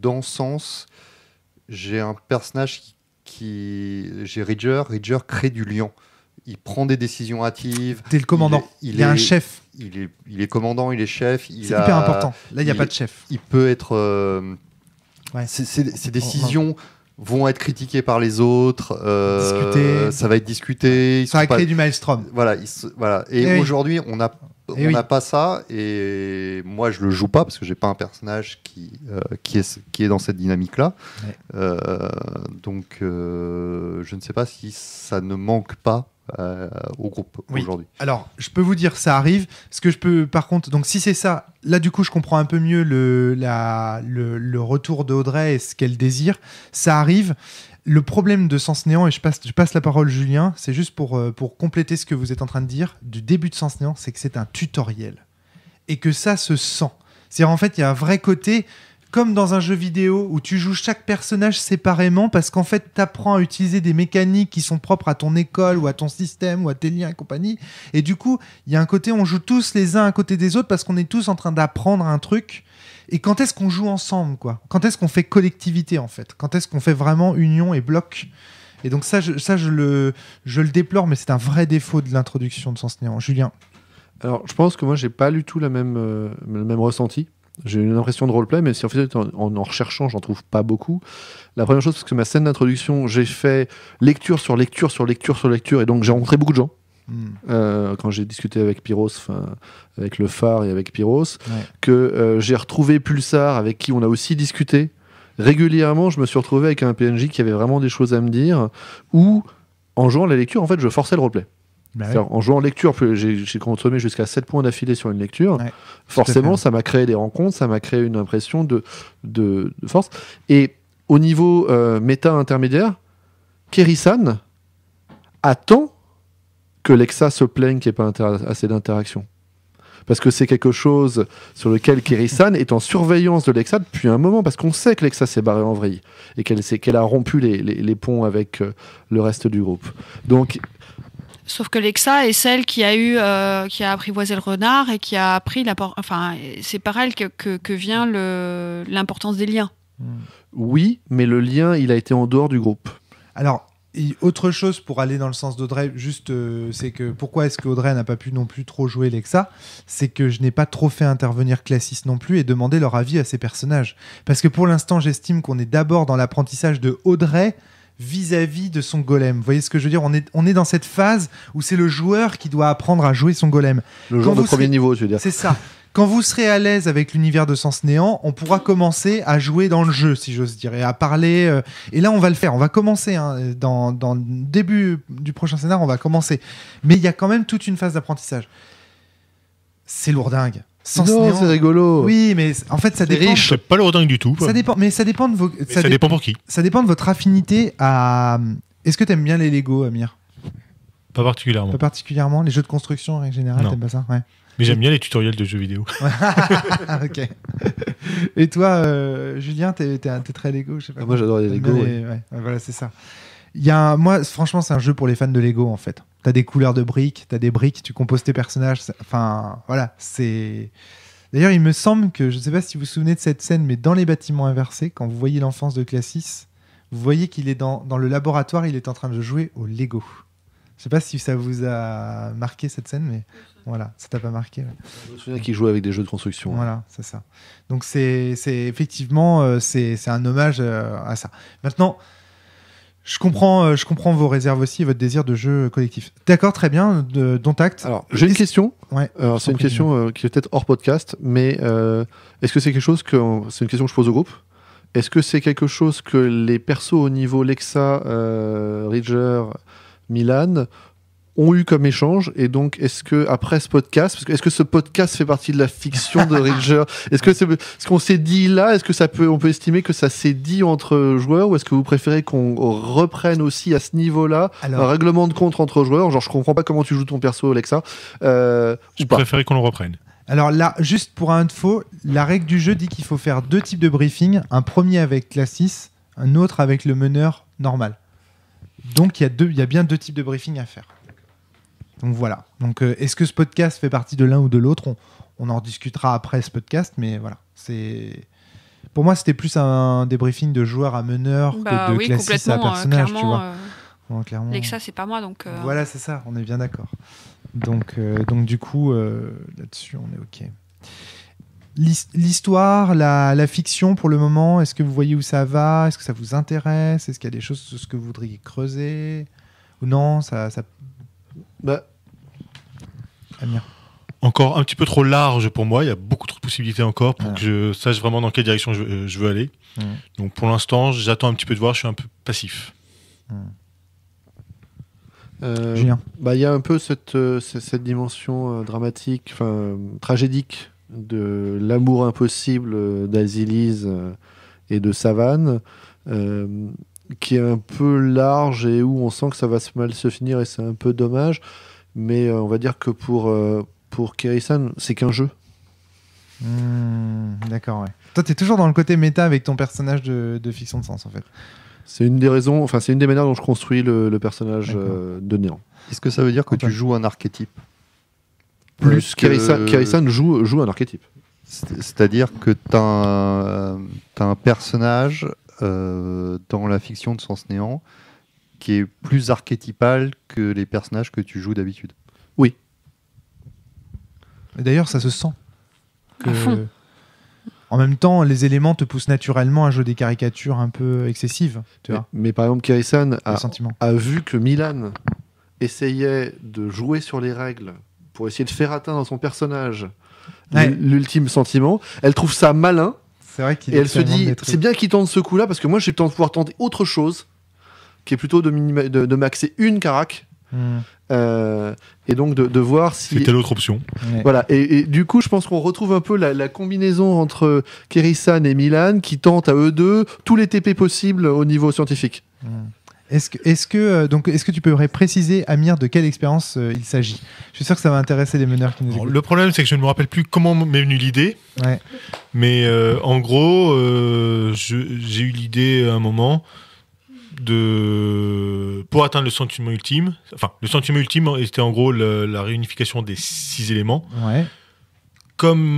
dans ce sens, j'ai un personnage j'ai Ridger crée du lien. Il prend des décisions hâtives. T'es le commandant. Il y a un chef. Il est commandant, il est chef. C'est hyper important. Là, il n'y a pas de chef. Il peut être. Ces décisions vont être critiquées par les autres. Ça va être discuté. Ça va créer du maelstrom. Voilà. Et aujourd'hui, on n'a pas ça. Et moi, je le joue pas parce que j'ai pas un personnage qui est dans cette dynamique-là. Ouais. Donc, je ne sais pas si ça ne manque pas au groupe aujourd'hui. Alors, je peux vous dire, ça arrive. Ce que je peux, par contre, donc si c'est ça, là du coup, je comprends un peu mieux le retour d'Audrey et ce qu'elle désire. Ça arrive. Le problème de Sens Néant, et je passe la parole Julien, c'est juste pour compléter ce que vous êtes en train de dire, du début de Sens Néant, c'est que c'est un tutoriel. Et que ça se sent. C'est-à-dire, en fait, il y a un vrai côté... Comme dans un jeu vidéo où tu joues chaque personnage séparément parce qu'en fait, tu apprends à utiliser des mécaniques qui sont propres à ton école ou à ton système ou à tes liens et compagnie. Et du coup, il y a un côté, on joue tous les uns à côté des autres parce qu'on est tous en train d'apprendre un truc. Et quand est-ce qu'on joue ensemble, quoi ? Quand est-ce qu'on fait collectivité, en fait ? Quand est-ce qu'on fait vraiment union et bloc ? Et donc ça, je le déplore, mais c'est un vrai défaut de l'introduction de Sens Néant. Julien ? Alors, je pense que moi, j'ai pas du tout le même ressenti. J'ai une impression de roleplay, mais si en fait en recherchant, j'en trouve pas beaucoup. La première chose, parce que ma scène d'introduction, j'ai fait lecture sur lecture sur lecture sur lecture, et donc j'ai rencontré beaucoup de gens. Quand j'ai discuté avec Pyros, avec le phare et avec Pyros, que j'ai retrouvé Pulsar, avec qui on a aussi discuté. Régulièrement, je me suis retrouvé avec un PNJ qui avait vraiment des choses à me dire, ou en jouant la lecture, en fait, je forçais le roleplay. En jouant en lecture, j'ai consommé jusqu'à 7 points d'affilée sur une lecture. Ouais, forcément, ça m'a créé des rencontres, ça m'a créé une impression de force. Et au niveau méta intermédiaire, Keri-san attend que Lexa se plaigne qu'il n'y ait pas assez d'interaction. Parce que c'est quelque chose sur lequel Keri-san est en surveillance de Lexa depuis un moment, parce qu'on sait que Lexa s'est barrée en vrille et qu'elle a rompu les ponts avec le reste du groupe. Donc, Sauf que Lexa est celle qui a apprivoisé le renard et qui a appris c'est par elle que vient l'importance des liens. Oui, mais le lien, il a été en dehors du groupe. Alors, autre chose pour aller dans le sens d'Audrey, c'est que pourquoi est-ce qu'Audrey n'a pas pu non plus trop jouer Lexa, c'est que je n'ai pas trop fait intervenir Classis non plus et demander leur avis à ces personnages. Parce que pour l'instant, j'estime qu'on est d'abord dans l'apprentissage de Audrey vis-à-vis de son golem. Vous voyez ce que je veux dire ? On est dans cette phase où c'est le joueur qui doit apprendre à jouer son golem. Le joueur de premier niveau, je veux dire. C'est ça. Quand vous serez à l'aise avec l'univers de Sens Néant, on pourra commencer à jouer dans le jeu, si j'ose dire, et à parler. Et là, on va le faire. On va commencer. Dans le début du prochain scénar, on va commencer. Mais il y a quand même toute une phase d'apprentissage. C'est lourdingue. Sens Néant, c'est rigolo. Oui, mais en fait, ça dépend. C'est pas lourdingue du tout. Ça dépend. Mais ça dépend de vos. Ça dépend pour qui. Ça dépend de votre affinité à. Est-ce que t'aimes bien les Lego, Amir ? Pas particulièrement. Pas particulièrement. Les jeux de construction en règle générale, t'aimes pas ça ? Ouais. Mais j'aime bien les tutoriels de jeux vidéo. Ok. Et toi, Julien, t'es très Lego, je sais pas. Moi, j'adore les Lego. Ouais, voilà, c'est ça. Moi, franchement, c'est un jeu pour les fans de Lego, en fait. T'as des couleurs de briques, t'as des briques, tu composes tes personnages. Enfin, voilà, c'est. D'ailleurs, il me semble que, je sais pas si vous vous souvenez de cette scène, mais dans les bâtiments inversés, quand vous voyez l'enfance de Classis, vous voyez qu'il est dans le laboratoire, il est en train de jouer au Lego. Je sais pas si ça vous a marqué cette scène, mais voilà, ça t'a pas marqué. Ouais. Je me souviens qu'il jouait avec des jeux de construction. Voilà, c'est ça. Donc c'est effectivement c'est un hommage à ça. Maintenant, je comprends vos réserves aussi et votre désir de jeu collectif. D'accord, très bien, dont acte. Alors, j'ai une question. Ouais. Alors, c'est une question qui est peut-être hors podcast, mais est-ce que c'est quelque chose c'est une question que je pose au groupe. Est-ce que c'est quelque chose que les persos au niveau Lexa, Ridger, Milan ont eu comme échange, et donc est-ce que après ce podcast, est-ce que ce podcast fait partie de la fiction de Ridger ? Est-ce que ce qu'on s'est dit là, est-ce que on peut estimer que ça s'est dit entre joueurs, ou est-ce que vous préférez qu'on reprenne aussi à ce niveau-là un règlement de compte entre joueurs, genre je comprends pas comment tu joues ton perso Alexa, je préférais qu'on le reprenne. Alors là, juste pour info, la règle du jeu dit qu'il faut faire 2 types de briefing, un premier avec Classis, un autre avec le meneur normal. Donc il y a bien 2 types de briefing à faire. Donc voilà. Donc est-ce que ce podcast fait partie de l'un ou de l'autre ? On en rediscutera après ce podcast, mais voilà. Pour moi, c'était plus un débriefing de joueur à meneur que de Classis à personnage, tu vois. Clairement. Lexa, c'est pas moi, donc. Voilà, c'est ça. On est bien d'accord. Donc du coup, là-dessus, on est ok. L'histoire, la fiction pour le moment, est-ce que vous voyez où ça va ? Est-ce que ça vous intéresse ? Est-ce qu'il y a des choses sur ce que vous voudriez creuser ? Ou non, ça... Amir. Encore un petit peu trop large pour moi, il y a beaucoup trop de possibilités encore pour que je sache vraiment dans quelle direction je veux aller. Donc pour l'instant, j'attends un petit peu de voir, je suis un peu passif. Julien. Il y a un peu cette dimension dramatique, tragédique de l'amour impossible d'Azilise et de Savane, qui est un peu large et où on sent que ça va mal se finir, et c'est un peu dommage. Mais on va dire que pour Keri-san, c'est qu'un jeu. D'accord, ouais. Toi, t'es toujours dans le côté méta avec ton personnage de fiction de sens, en fait. C'est une des raisons, c'est une des manières dont je construis le personnage de Néant. Est-ce que ça veut dire que tu joues un archétype ? Plus Keri-san joue un archétype. C'est-à-dire que tu as un personnage dans la fiction de Sens Néant qui est plus archétypal que les personnages que tu joues d'habitude. Oui. Et d'ailleurs, ça se sent. À fond. En même temps, les éléments te poussent naturellement à jouer des caricatures un peu excessives. Mais par exemple, Keri-san a vu que Milan essayait de jouer sur les règles pour essayer de faire atteindre dans son personnage l'ultime sentiment. Elle trouve ça malin. C'est vrai qu'il et elle se dit, c'est bien qu'il tente ce coup-là, parce que moi, j'ai le temps de pouvoir tenter autre chose, qui est plutôt de maxer une carac. Et donc de voir si... C'était l'autre option. Voilà. Et du coup, je pense qu'on retrouve un peu la combinaison entre Keri-san et Milan, qui tentent à eux deux tous les TP possibles au niveau scientifique. Est-ce que tu peux préciser, Amir, de quelle expérience il s'agit ? Je suis sûr que ça va intéresser les meneurs qui nous écoutent. Le problème, c'est que je ne me rappelle plus comment m'est venue l'idée. Ouais. Mais en gros, j'ai eu l'idée à un moment pour atteindre le sentiment ultime, le sentiment ultime était en gros la réunification des 6 éléments. Ouais. Comme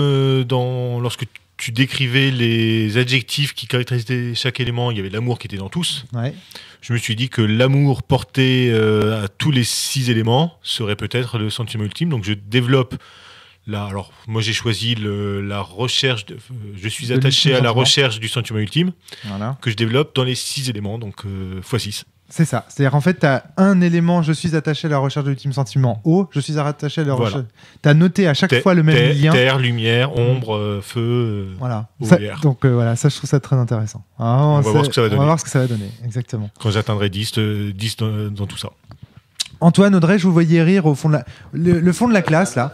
lorsque tu décrivais les adjectifs qui caractérisaient chaque élément, il y avait l'amour qui était dans tous. Ouais. Je me suis dit que l'amour porté à tous les 6 éléments serait peut-être le sentiment ultime. Donc je développe alors moi j'ai choisi la recherche, je suis attaché à la recherche du sentiment ultime, voilà, que je développe dans les 6 éléments, donc x6. C'est ça. C'est-à-dire en fait, tu as un élément, je suis attaché à la recherche de l'ultime sentiment. Je suis attaché à la recherche. Tu as noté à chaque fois le même lien. Terre, lumière, ombre, feu, voilà. eau Ça, et air. donc voilà, ça je trouve ça très intéressant. On va voir ce que ça va donner. On va voir ce que ça va donner, exactement. Quand j'atteindrai 10 dans tout ça. Antoine, Audrey, je vous voyais rire au fond de le fond de la classe, là.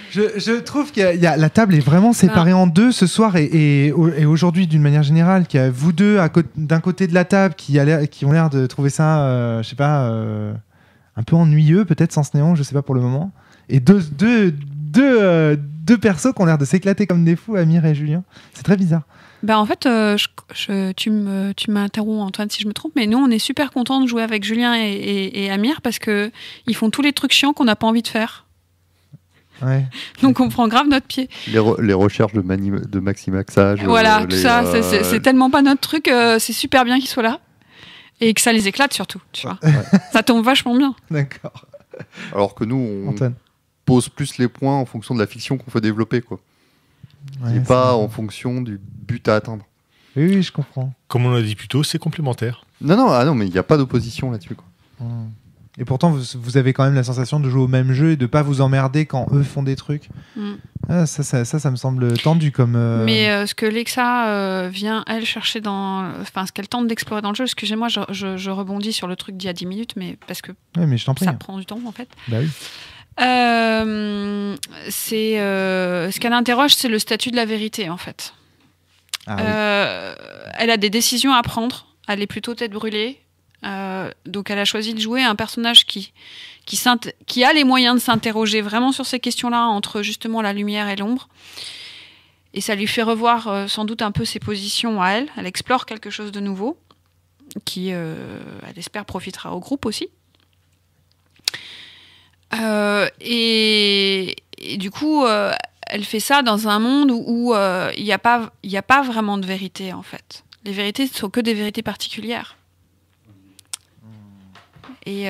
je trouve que la table est vraiment séparée en deux ce soir et aujourd'hui, d'une manière générale, qu'il y a vous deux d'un côté de la table qui ont l'air de trouver ça, je sais pas, un peu ennuyeux, peut-être, sans néon, je sais pas pour le moment. Et deux persos qui ont l'air de s'éclater comme des fous, Amir et Julien. C'est très bizarre. En fait, tu m'interromps, Antoine, si je me trompe, mais nous, on est super contents de jouer avec Julien et Amir parce qu'ils font tous les trucs chiants qu'on n'a pas envie de faire. Ouais. Donc, on prend grave notre pied. Les recherches de maximaxage. Voilà, tout ça, c'est tellement pas notre truc, c'est super bien qu'ils soient là. Et que ça les éclate surtout, tu vois. Ouais. Ça tombe vachement bien. D'accord. Alors que nous, on Antoine. pose plus les points en fonction de la fiction qu'on veut développer, quoi. Ouais, et pas en fonction du but à atteindre. Oui, je comprends. Comme on l'a dit plus tôt, c'est complémentaire. Non, mais il n'y a pas d'opposition là-dessus, quoi. Et pourtant, vous avez quand même la sensation de jouer au même jeu et de pas vous emmerder quand eux font des trucs. Ça me semble tendu comme... Mais ce que Lexa vient, elle, chercher ce qu'elle tente d'explorer dans le jeu, excusez-moi, je rebondis sur le truc d'il y a 10 minutes, mais parce que mais je t'en prie. Ça prend du temps, en fait. Bah oui. Ce qu'elle interroge, c'est le statut de la vérité, en fait. Oui. Elle a des décisions à prendre. Elle est plutôt tête brûlée. Donc, elle a choisi de jouer un personnage qui a les moyens de s'interroger vraiment sur ces questions-là, entre justement la lumière et l'ombre. Et ça lui fait revoir sans doute un peu ses positions à elle. Elle explore quelque chose de nouveau qui, elle espère, profitera au groupe aussi. Et du coup, elle fait ça dans un monde où il n'y a pas vraiment de vérité, en fait. Les vérités ne sont que des vérités particulières. Et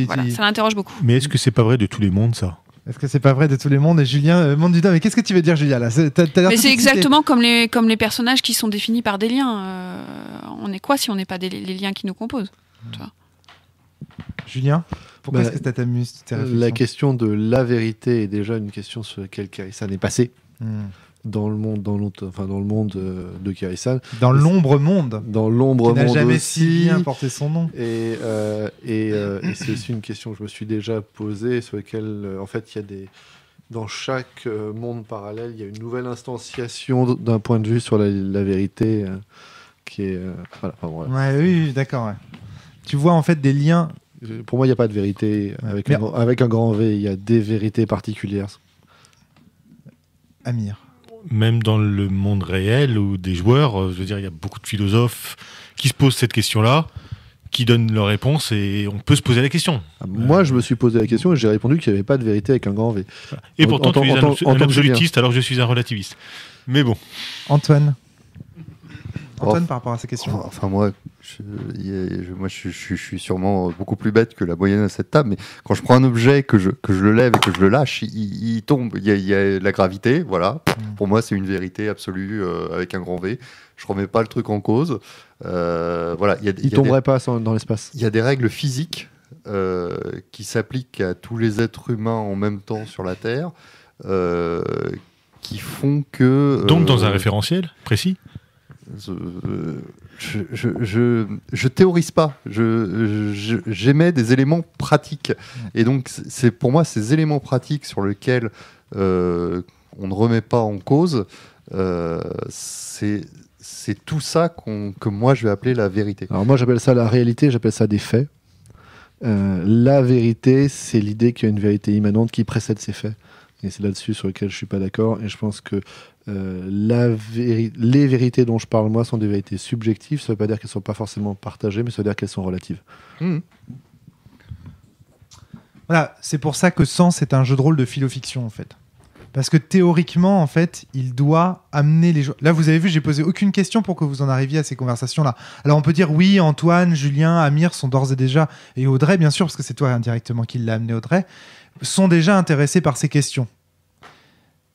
voilà, ça l'interroge beaucoup. Mais est-ce que c'est pas vrai de tous les mondes, ça ? Est-ce que c'est pas vrai de tous les mondes ? Et Julien, monde du doigt, mais qu'est-ce que tu veux dire, Julien là ? Mais c'est exactement comme les personnages qui sont définis par des liens. On est quoi si on n'est pas les liens qui nous composent, tu vois ? Julien, pourquoi est-ce que tu t'amuses ? La question de la vérité est déjà une question sur laquelle Kéryssan est passé. Dans le monde, de Kéryssan. Dans l'ombre monde. Dans l'ombre monde qui n'a jamais aussi. si bien porté son nom. Et c'est aussi une question que je me suis déjà posée, sur laquelle, en fait, il y a dans chaque monde parallèle, il y a une nouvelle instanciation d'un point de vue sur la vérité qui est... voilà. Ouais, oui, d'accord. Ouais. Tu vois en fait des liens... Pour moi, il n'y a pas de vérité avec un grand V. Il y a des vérités particulières. Amir. Même dans le monde réel ou des joueurs, je veux dire, il y a beaucoup de philosophes qui se posent cette question-là, qui donnent leur réponse et on peut se poser la question. Moi, je me suis posé la question et j'ai répondu qu'il n'y avait pas de vérité avec un grand V. Et pourtant, tu es un absolutiste alors que je suis un relativiste. Mais bon. Antoine, par rapport à ces questions. Enfin, moi, je suis sûrement beaucoup plus bête que la moyenne à cette table, mais quand je prends un objet, que je le lève et que je le lâche, il tombe. Il y a la gravité, voilà. Pour moi, c'est une vérité absolue avec un grand V. Je remets pas le truc en cause. Voilà. Il tomberait pas dans l'espace. Il y a des règles physiques qui s'appliquent à tous les êtres humains en même temps sur la Terre, qui font que... Donc dans un référentiel précis ? Je théorise pas, j'émets des éléments pratiques. Et donc, c'est pour moi ces éléments pratiques sur lesquels on ne remet pas en cause, c'est tout ça que moi je vais appeler la vérité. Alors moi j'appelle ça la réalité, j'appelle ça des faits. La vérité, c'est l'idée qu'il y a une vérité immanente qui précède ces faits. Et c'est là-dessus sur lequel je suis pas d'accord. Et je pense que les vérités dont je parle, moi, sont des vérités subjectives. Ça veut pas dire qu'elles sont pas forcément partagées, mais ça veut dire qu'elles sont relatives. Voilà, c'est pour ça que Sens est un jeu de rôle de philo-fiction, en fait. Parce que théoriquement, en fait, il doit amener les joueurs. Là, vous avez vu, j'ai posé aucune question pour que vous en arriviez à ces conversations-là. Alors, on peut dire oui, Antoine, Julien, Amir sont d'ores et déjà, et Audrey, bien sûr, parce que c'est toi indirectement qui l'a amené, Audrey, sont déjà intéressés par ces questions.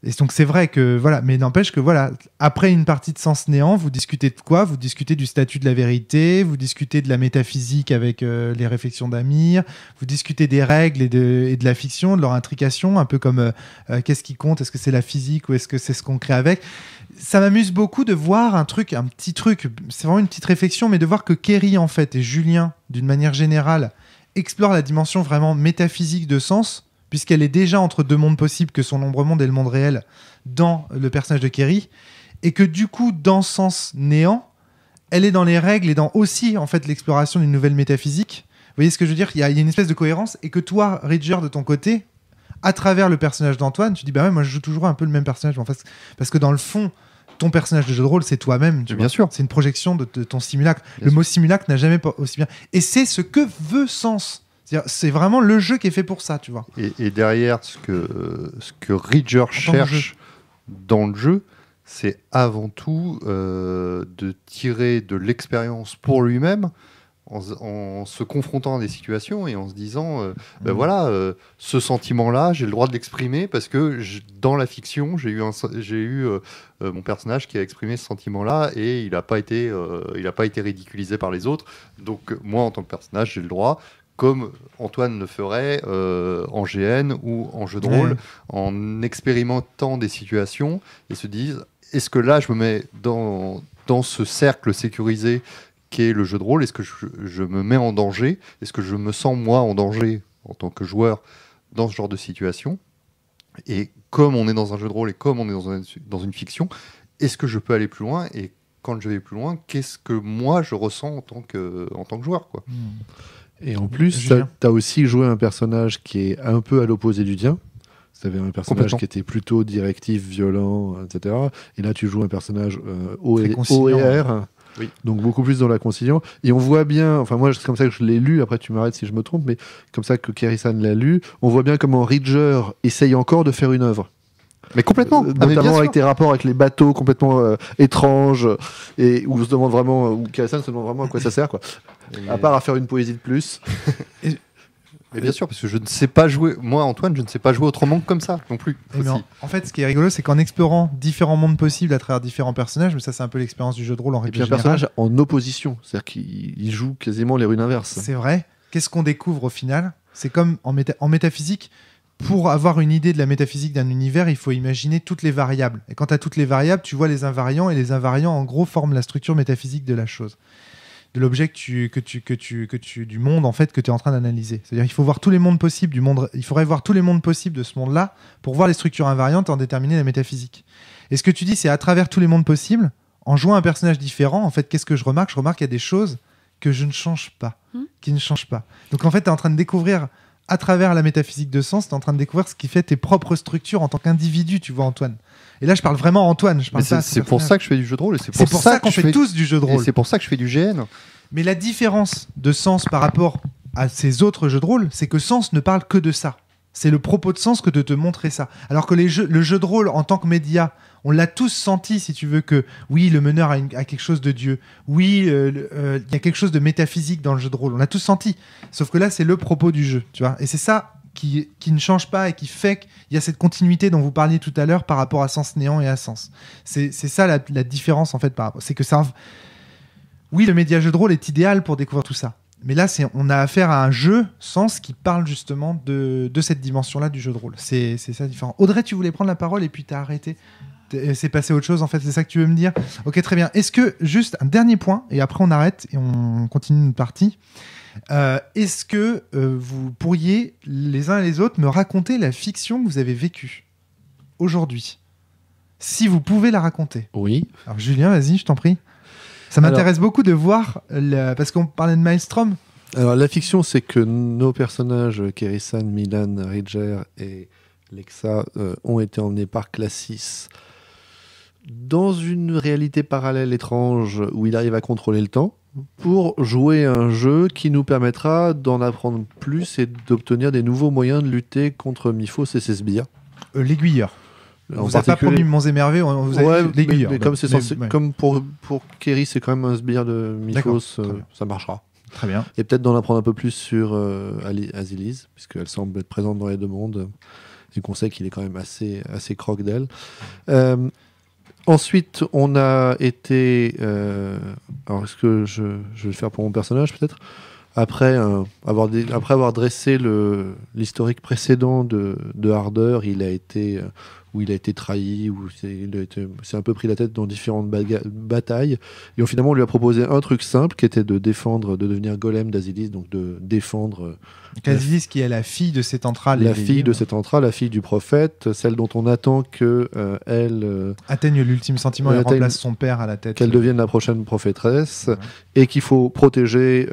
Et donc c'est vrai que voilà, mais n'empêche que voilà, après une partie de Sens Néant, vous discutez de quoi ? Vous discutez du statut de la vérité, vous discutez de la métaphysique avec les réflexions d'Amir, vous discutez des règles et de la fiction, de leur intrication, un peu comme qu'est-ce qui compte ? Est-ce que c'est la physique ou est-ce que c'est ce qu'on crée avec ? Ça m'amuse beaucoup de voir un petit truc, c'est vraiment une petite réflexion, mais de voir que Kerry en fait et Julien, d'une manière générale, explorent la dimension vraiment métaphysique de Sens, puisqu'elle est déjà entre deux mondes possibles que sont l'ombre monde et le monde réel dans le personnage de Kerry, et que du coup, dans Sens Néant, elle est dans les règles et dans aussi en fait l'exploration d'une nouvelle métaphysique. Vous voyez ce que je veux dire ? Il y a une espèce de cohérence, et que toi, Ridger, de ton côté, à travers le personnage d'Antoine, tu dis bah ouais, moi je joue toujours un peu le même personnage, en fait, parce que dans le fond, ton personnage de jeu de rôle, c'est toi-même. Bien sûr. C'est une projection de ton simulacre. Le mot simulacre n'a jamais aussi bien. Et c'est ce que veut Sens. C'est vraiment le jeu qui est fait pour ça, tu vois. Et derrière, ce que Ridger cherche dans le jeu, c'est avant tout de tirer de l'expérience pour lui-même en se confrontant à des situations et en se disant ben voilà, ce sentiment-là, j'ai le droit de l'exprimer parce que dans la fiction, j'ai eu mon personnage qui a exprimé ce sentiment-là et il n'a pas été ridiculisé par les autres. Donc moi, en tant que personnage, j'ai le droit, comme Antoine le ferait en GN ou en jeu de rôle, en expérimentant des situations et se disent, est-ce que là je me mets dans ce cercle sécurisé qu'est le jeu de rôle, est-ce que je me mets en danger, est-ce que je me sens moi en danger en tant que joueur dans ce genre de situation, et comme on est dans un jeu de rôle et comme on est dans une fiction, est-ce que je peux aller plus loin, et quand je vais plus loin, qu'est-ce que moi je ressens en tant que joueur, quoi. Et en plus, tu as aussi joué un personnage qui est un peu à l'opposé du tien. Tu avais un personnage qui était plutôt directif, violent, etc. Et là, tu joues un personnage OER, oui. Donc beaucoup plus dans la conciliation. Et on voit bien, enfin moi, c'est comme ça que je l'ai lu, après tu m'arrêtes si je me trompe, mais comme ça que Kerry-san l'a lu, on voit bien comment Ridger essaye encore de faire une œuvre. Mais complètement, notamment avec tes rapports avec les bateaux complètement étranges, et où on se demande vraiment, où Kerry-san se demande vraiment à quoi ça sert, quoi. À part à faire une poésie de plus. Mais bien sûr, parce que je ne sais pas jouer. Moi, Antoine, je ne sais pas jouer autrement que comme ça non plus. En fait, ce qui est rigolo, c'est qu'en explorant différents mondes possibles à travers différents personnages, mais ça, c'est un peu l'expérience du jeu de rôle en règle générale. Et puis un personnage en opposition, c'est-à-dire qu'il joue quasiment les runes inverses. C'est vrai. Qu'est-ce qu'on découvre au final ? C'est comme en métaphysique. Pour avoir une idée de la métaphysique d'un univers, il faut imaginer toutes les variables. Et quand tu as toutes les variables, tu vois les invariants, et les invariants, en gros, forment la structure métaphysique de la chose, de l'objet du monde en fait que tu es en train d'analyser. C'est-à-dire il faut voir tous les mondes possibles du monde, il faudrait voir tous les mondes possibles de ce monde-là pour voir les structures invariantes et en déterminer la métaphysique. Et ce que tu dis, c'est à travers tous les mondes possibles, en jouant un personnage différent, en fait, qu'est-ce que je remarque ? Je remarque qu'il y a des choses que je ne change pas, qui ne changent pas. Donc en fait, tu es en train de découvrir à travers la métaphysique de Sens, tu es en train de découvrir ce qui fait tes propres structures en tant qu'individu, tu vois, Antoine. Et là, je parle vraiment Antoine. C'est pour ça que je fais du jeu de rôle. C'est pour ça qu'on fait tous du jeu de rôle. Et c'est pour ça que je fais du GN. Mais la différence de Sens par rapport à ces autres jeux de rôle, c'est que Sens ne parle que de ça. C'est le propos de Sens que de te montrer ça. Alors que le jeu de rôle en tant que média, on l'a tous senti, si tu veux, que oui, le meneur a quelque chose de Dieu. Oui, il y a quelque chose de métaphysique dans le jeu de rôle. On l'a tous senti. Sauf que là, c'est le propos du jeu, tu vois. Et c'est ça qui ne change pas et qui fait qu'il y a cette continuité dont vous parliez tout à l'heure par rapport à Sens Néant et à Sens. C'est ça la différence, en fait, par rapport. C'est que ça... Oui, le média jeu de rôle est idéal pour découvrir tout ça. Mais là, on a affaire à un jeu Sens qui parle justement de cette dimension-là du jeu de rôle. C'est ça différent. Audrey, tu voulais prendre la parole et puis t'as arrêté. C'est passé à autre chose, en fait, c'est ça que tu veux me dire ? Ok, très bien. Est-ce que, juste un dernier point, et après on arrête et on continue une partie. Est-ce que vous pourriez, les uns et les autres, me raconter la fiction que vous avez vécue aujourd'hui ? Si vous pouvez la raconter. Oui. Alors Julien, vas-y, je t'en prie. Ça m'intéresse beaucoup de voir, parce qu'on parlait de Maelstrom. Alors la fiction, c'est que nos personnages, Kerry-san, Milan, Ridger et Lexa, ont été emmenés par Classis dans une réalité parallèle étrange où il arrive à contrôler le temps pour jouer à un jeu qui nous permettra d'en apprendre plus et d'obtenir des nouveaux moyens de lutter contre Miphos et ses sbires. L'aiguilleur. En Vous n'avez pas promis Monts et Merveilles, vous avez dit l'aiguilleur. mais comme, comme pour Kerry, c'est quand même un sbire de Miphos, ça marchera. Très bien. Et peut-être d'en apprendre un peu plus sur Aziliz, puisqu'elle semble être présente dans les deux mondes, et qu'on sait qu'il est quand même assez croque d'elle. Ensuite, on a été... alors, est-ce que je vais le faire pour mon personnage, peut-être ? Après avoir dressé l'historique précédent de Harder, il a été trahi, c'est un peu pris la tête dans différentes batailles. Et finalement, on lui a proposé un truc simple qui était de devenir golem d'Aziliz, donc de défendre. Aziliz qui est la fille de Setantral. La fille de Setantral, la fille du prophète, celle dont on attend qu'elle atteigne l'ultime sentiment et remplace son père à la tête. Qu'elle devienne la prochaine prophétresse, et qu'il faut protéger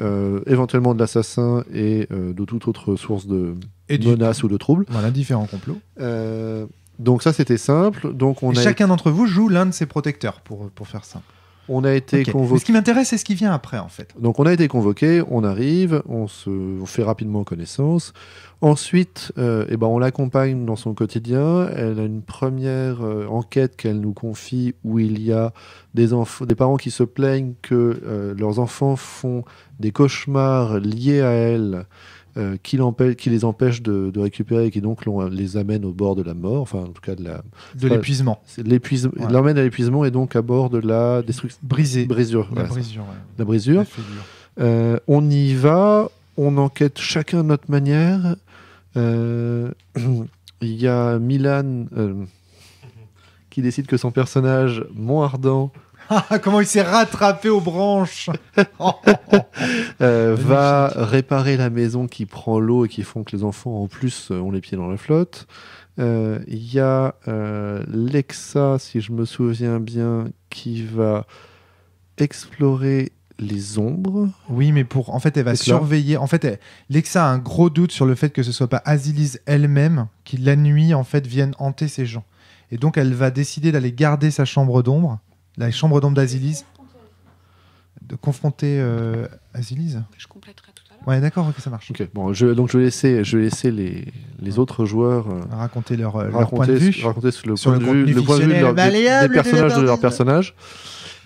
éventuellement de l'assassin et de toute autre source de menace ou de trouble. Voilà, différents complots. Donc ça, c'était simple. Donc chacun d'entre vous joue l'un de ses protecteurs pour faire ça. On a été convoqué. Mais ce qui m'intéresse, c'est ce qui vient après, en fait. Donc on a été convoqué, on arrive, on fait rapidement connaissance. Ensuite, on l'accompagne dans son quotidien. Elle a une première enquête qu'elle nous confie où il y a des parents qui se plaignent que leurs enfants font des cauchemars liés à elle. Qui les empêche de récupérer et qui donc les amène au bord de la mort, enfin en tout cas de l'épuisement. L'emmène à l'épuisement et donc à bord de la destruction. Brisure. La brisure. On y va, on enquête chacun de notre manière. Il y a Milan qui décide que son personnage, Montardant, comment il s'est rattrapé aux branches. Va réparer la maison qui prend l'eau et qui font que les enfants en plus ont les pieds dans la flotte. Il y a Lexa, si je me souviens bien, qui va explorer les ombres. Oui, mais en fait, elle va surveiller. En fait, Lexa a un gros doute sur le fait que ce soit pas Aziliz elle-même qui la nuit en fait vienne hanter ces gens. Et donc, elle va décider d'aller garder sa chambre d'ombre. La chambre d'ombre d'Aziliz, de confronter Aziliz. Je compléterai tout à l'heure. Ouais, d'accord, ok, ça marche. Okay, bon, je vais laisser les autres joueurs raconter leur point de vue. Raconter le point de vue des personnages de leurs personnages.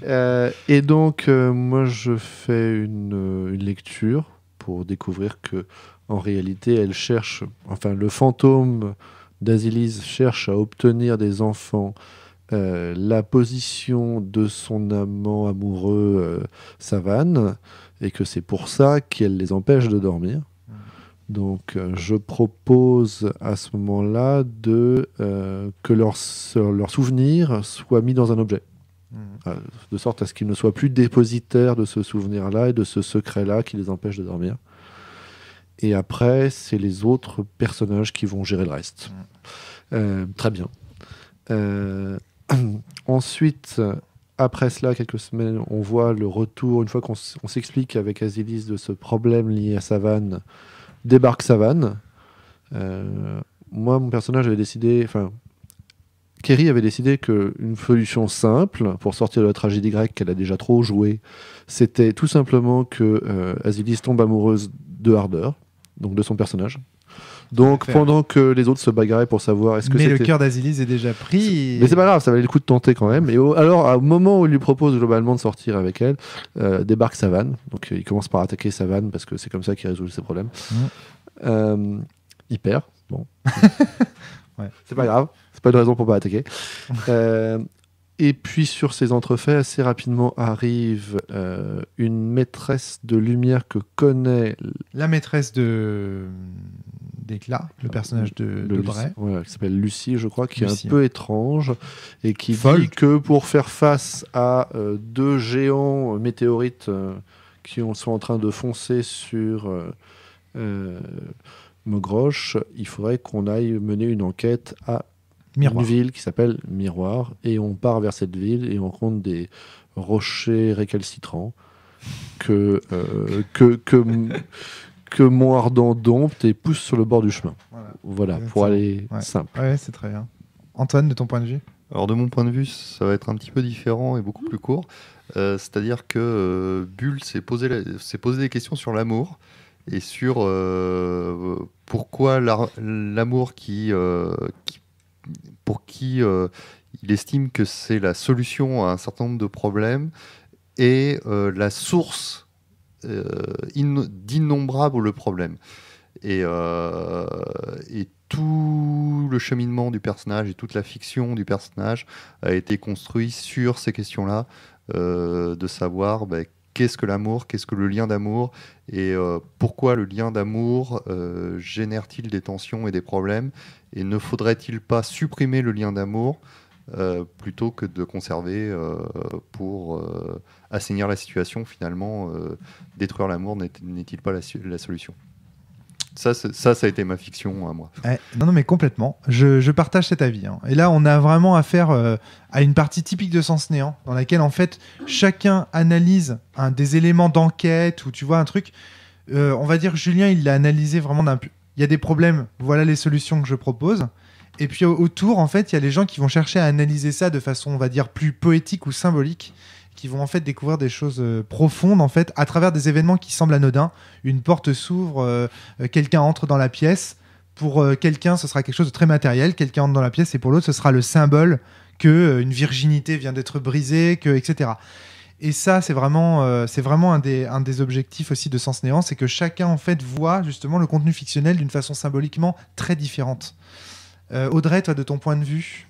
Et donc, moi, je fais une lecture pour découvrir que, en réalité, elle cherche, enfin, le fantôme d'Aziliz cherche à obtenir des enfants. La position de son amant amoureux Savane, et que c'est pour ça qu'elle les empêche de dormir. Donc je propose à ce moment-là que leur souvenir soit mis dans un objet, de sorte à ce qu'ils ne soient plus dépositaires de ce souvenir-là et de ce secret-là qui les empêche de dormir. Et après, c'est les autres personnages qui vont gérer le reste. Très bien. Ensuite, après cela, quelques semaines, on voit le retour, une fois qu'on s'explique avec Aziliz de ce problème lié à Savane, débarque Savane. Moi, mon personnage avait décidé, Kerry avait décidé qu'une solution simple pour sortir de la tragédie grecque qu'elle a déjà trop jouée, c'était tout simplement que Aziliz tombe amoureuse de Harder, donc de son personnage. Donc pendant que les autres se bagarraient pour savoir est-ce que le cœur d'Aziliz est déjà pris. Mais c'est pas grave, ça valait le coup de tenter quand même. Et alors, au moment où il lui propose globalement de sortir avec elle, débarque Savane. Donc il commence par attaquer Savane parce que c'est comme ça qu'il résout ses problèmes. Il perd. Bon. Ouais. C'est pas grave. C'est pas une raison pour pas attaquer. Et puis sur ces entrefaits, assez rapidement arrive une maîtresse de lumière que connaît... La maîtresse d'Éclat, le personnage de Bray. Ouais, qui s'appelle Lucie, je crois, qui est un peu étrange, et qui dit que pour faire face à deux géants météorites qui sont en train de foncer sur Mogroche, il faudrait qu'on aille mener une enquête à Miroir. Une ville qui s'appelle Miroir, et on part vers cette ville et on rencontre des rochers récalcitrants que Montardant dompte et pousse sur le bord du chemin. Voilà. Voilà, pour aller simple. Ouais, c'est très bien. Antoine, de ton point de vue? Alors de mon point de vue, ça va être un petit peu différent et beaucoup plus court. C'est-à-dire que Bull s'est posé des questions sur l'amour et sur pourquoi l'amour pour qui il estime que c'est la solution à un certain nombre de problèmes et la source d'innombrables problèmes. Et tout le cheminement du personnage et toute la fiction du personnage a été construit sur ces questions-là, de savoir qu'est-ce que l'amour, qu'est-ce que le lien d'amour, et pourquoi le lien d'amour génère-t-il des tensions et des problèmes, et ne faudrait-il pas supprimer le lien d'amour plutôt que de conserver pour assainir la situation. Finalement, détruire l'amour n'est-il pas la solution? Ça a été ma fiction à moi. Non, mais complètement. Je partage cet avis. Hein. Et là, on a vraiment affaire à une partie typique de Sens Néant, dans laquelle, en fait, chacun analyse des éléments d'enquête, ou tu vois, un truc. On va dire que Julien, il l'a analysé vraiment il y a des problèmes, voilà les solutions que je propose. Et puis autour, en fait, il y a les gens qui vont chercher à analyser ça de façon, on va dire, plus poétique ou symbolique, qui vont en fait découvrir des choses profondes en fait à travers des événements qui semblent anodins. Une porte s'ouvre, quelqu'un entre dans la pièce. Pour quelqu'un, ce sera quelque chose de très matériel. Quelqu'un entre dans la pièce et pour l'autre, ce sera le symbole que une virginité vient d'être brisée, etc. Et ça, c'est vraiment un des objectifs aussi de Sens Néant, c'est que chacun en fait voit justement le contenu fictionnel d'une façon symboliquement très différente. Audrey, toi, de ton point de vue?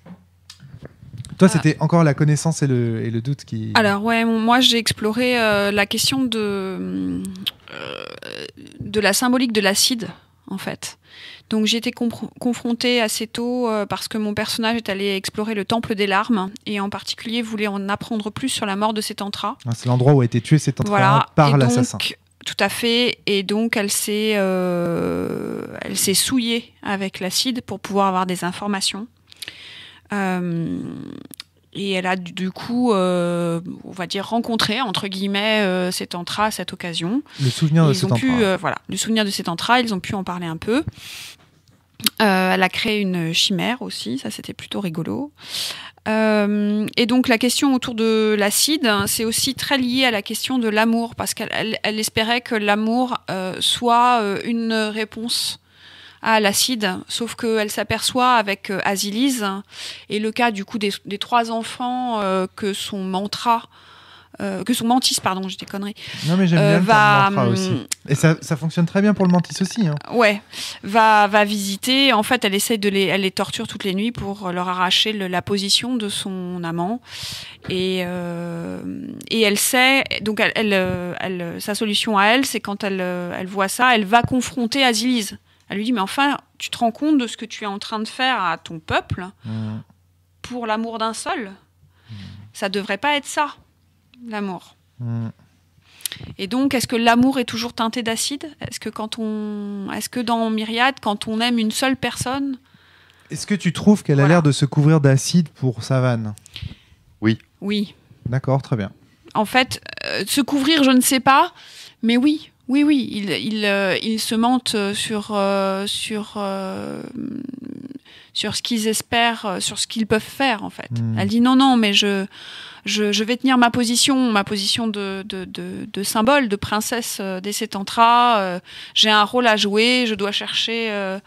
Toi, c'était encore la connaissance et le doute qui... Alors, ouais, moi, j'ai exploré la question de la symbolique de l'acide, en fait. Donc, j'ai été confrontée assez tôt parce que mon personnage est allé explorer le temple des larmes et en particulier voulait en apprendre plus sur la mort de Settantra. C'est l'endroit où a été tué Settantra par l'assassin. Tout à fait. Et donc, elle s'est souillée avec l'acide pour pouvoir avoir des informations. Et elle a du coup, on va dire, rencontré, entre guillemets, Settantra à cette occasion. Le souvenir de Settantra. Voilà, le souvenir de Settantra, ils ont pu en parler un peu. Elle a créé une chimère aussi, ça c'était plutôt rigolo. Et donc la question autour de l'acide, c'est aussi très lié à la question de l'amour, parce qu'elle espérait que l'amour soit une réponse à l'acide, sauf qu'elle s'aperçoit avec Azilise et le cas du coup des 3 enfants que son mantis, pardon, j'ai des conneries. Non mais j'aime bien le mantra aussi. Et ça fonctionne très bien pour le mantis aussi. Hein. Ouais, va visiter. En fait, elle essaie elle les torture toutes les nuits pour leur arracher la position de son amant. Et elle sait, donc sa solution à elle, c'est quand elle voit ça, elle va confronter Azilise. Elle lui dit, mais enfin, tu te rends compte de ce que tu es en train de faire à ton peuple pour l'amour d'un seul? Ça devrait pas être ça, l'amour. Et donc, est-ce que l'amour est toujours teinté d'acide? Est-ce que dans Myriade, quand on aime une seule personne... Est-ce que tu trouves qu'elle a l'air de se couvrir d'acide pour Savane? Oui. Oui. D'accord, très bien. En fait, se couvrir, je ne sais pas, mais oui. Oui, ils se mentent sur ce qu'ils espèrent, sur ce qu'ils peuvent faire, en fait. Elle dit non, mais je vais tenir ma position de symbole, de princesse des Settantra. J'ai un rôle à jouer, je dois chercher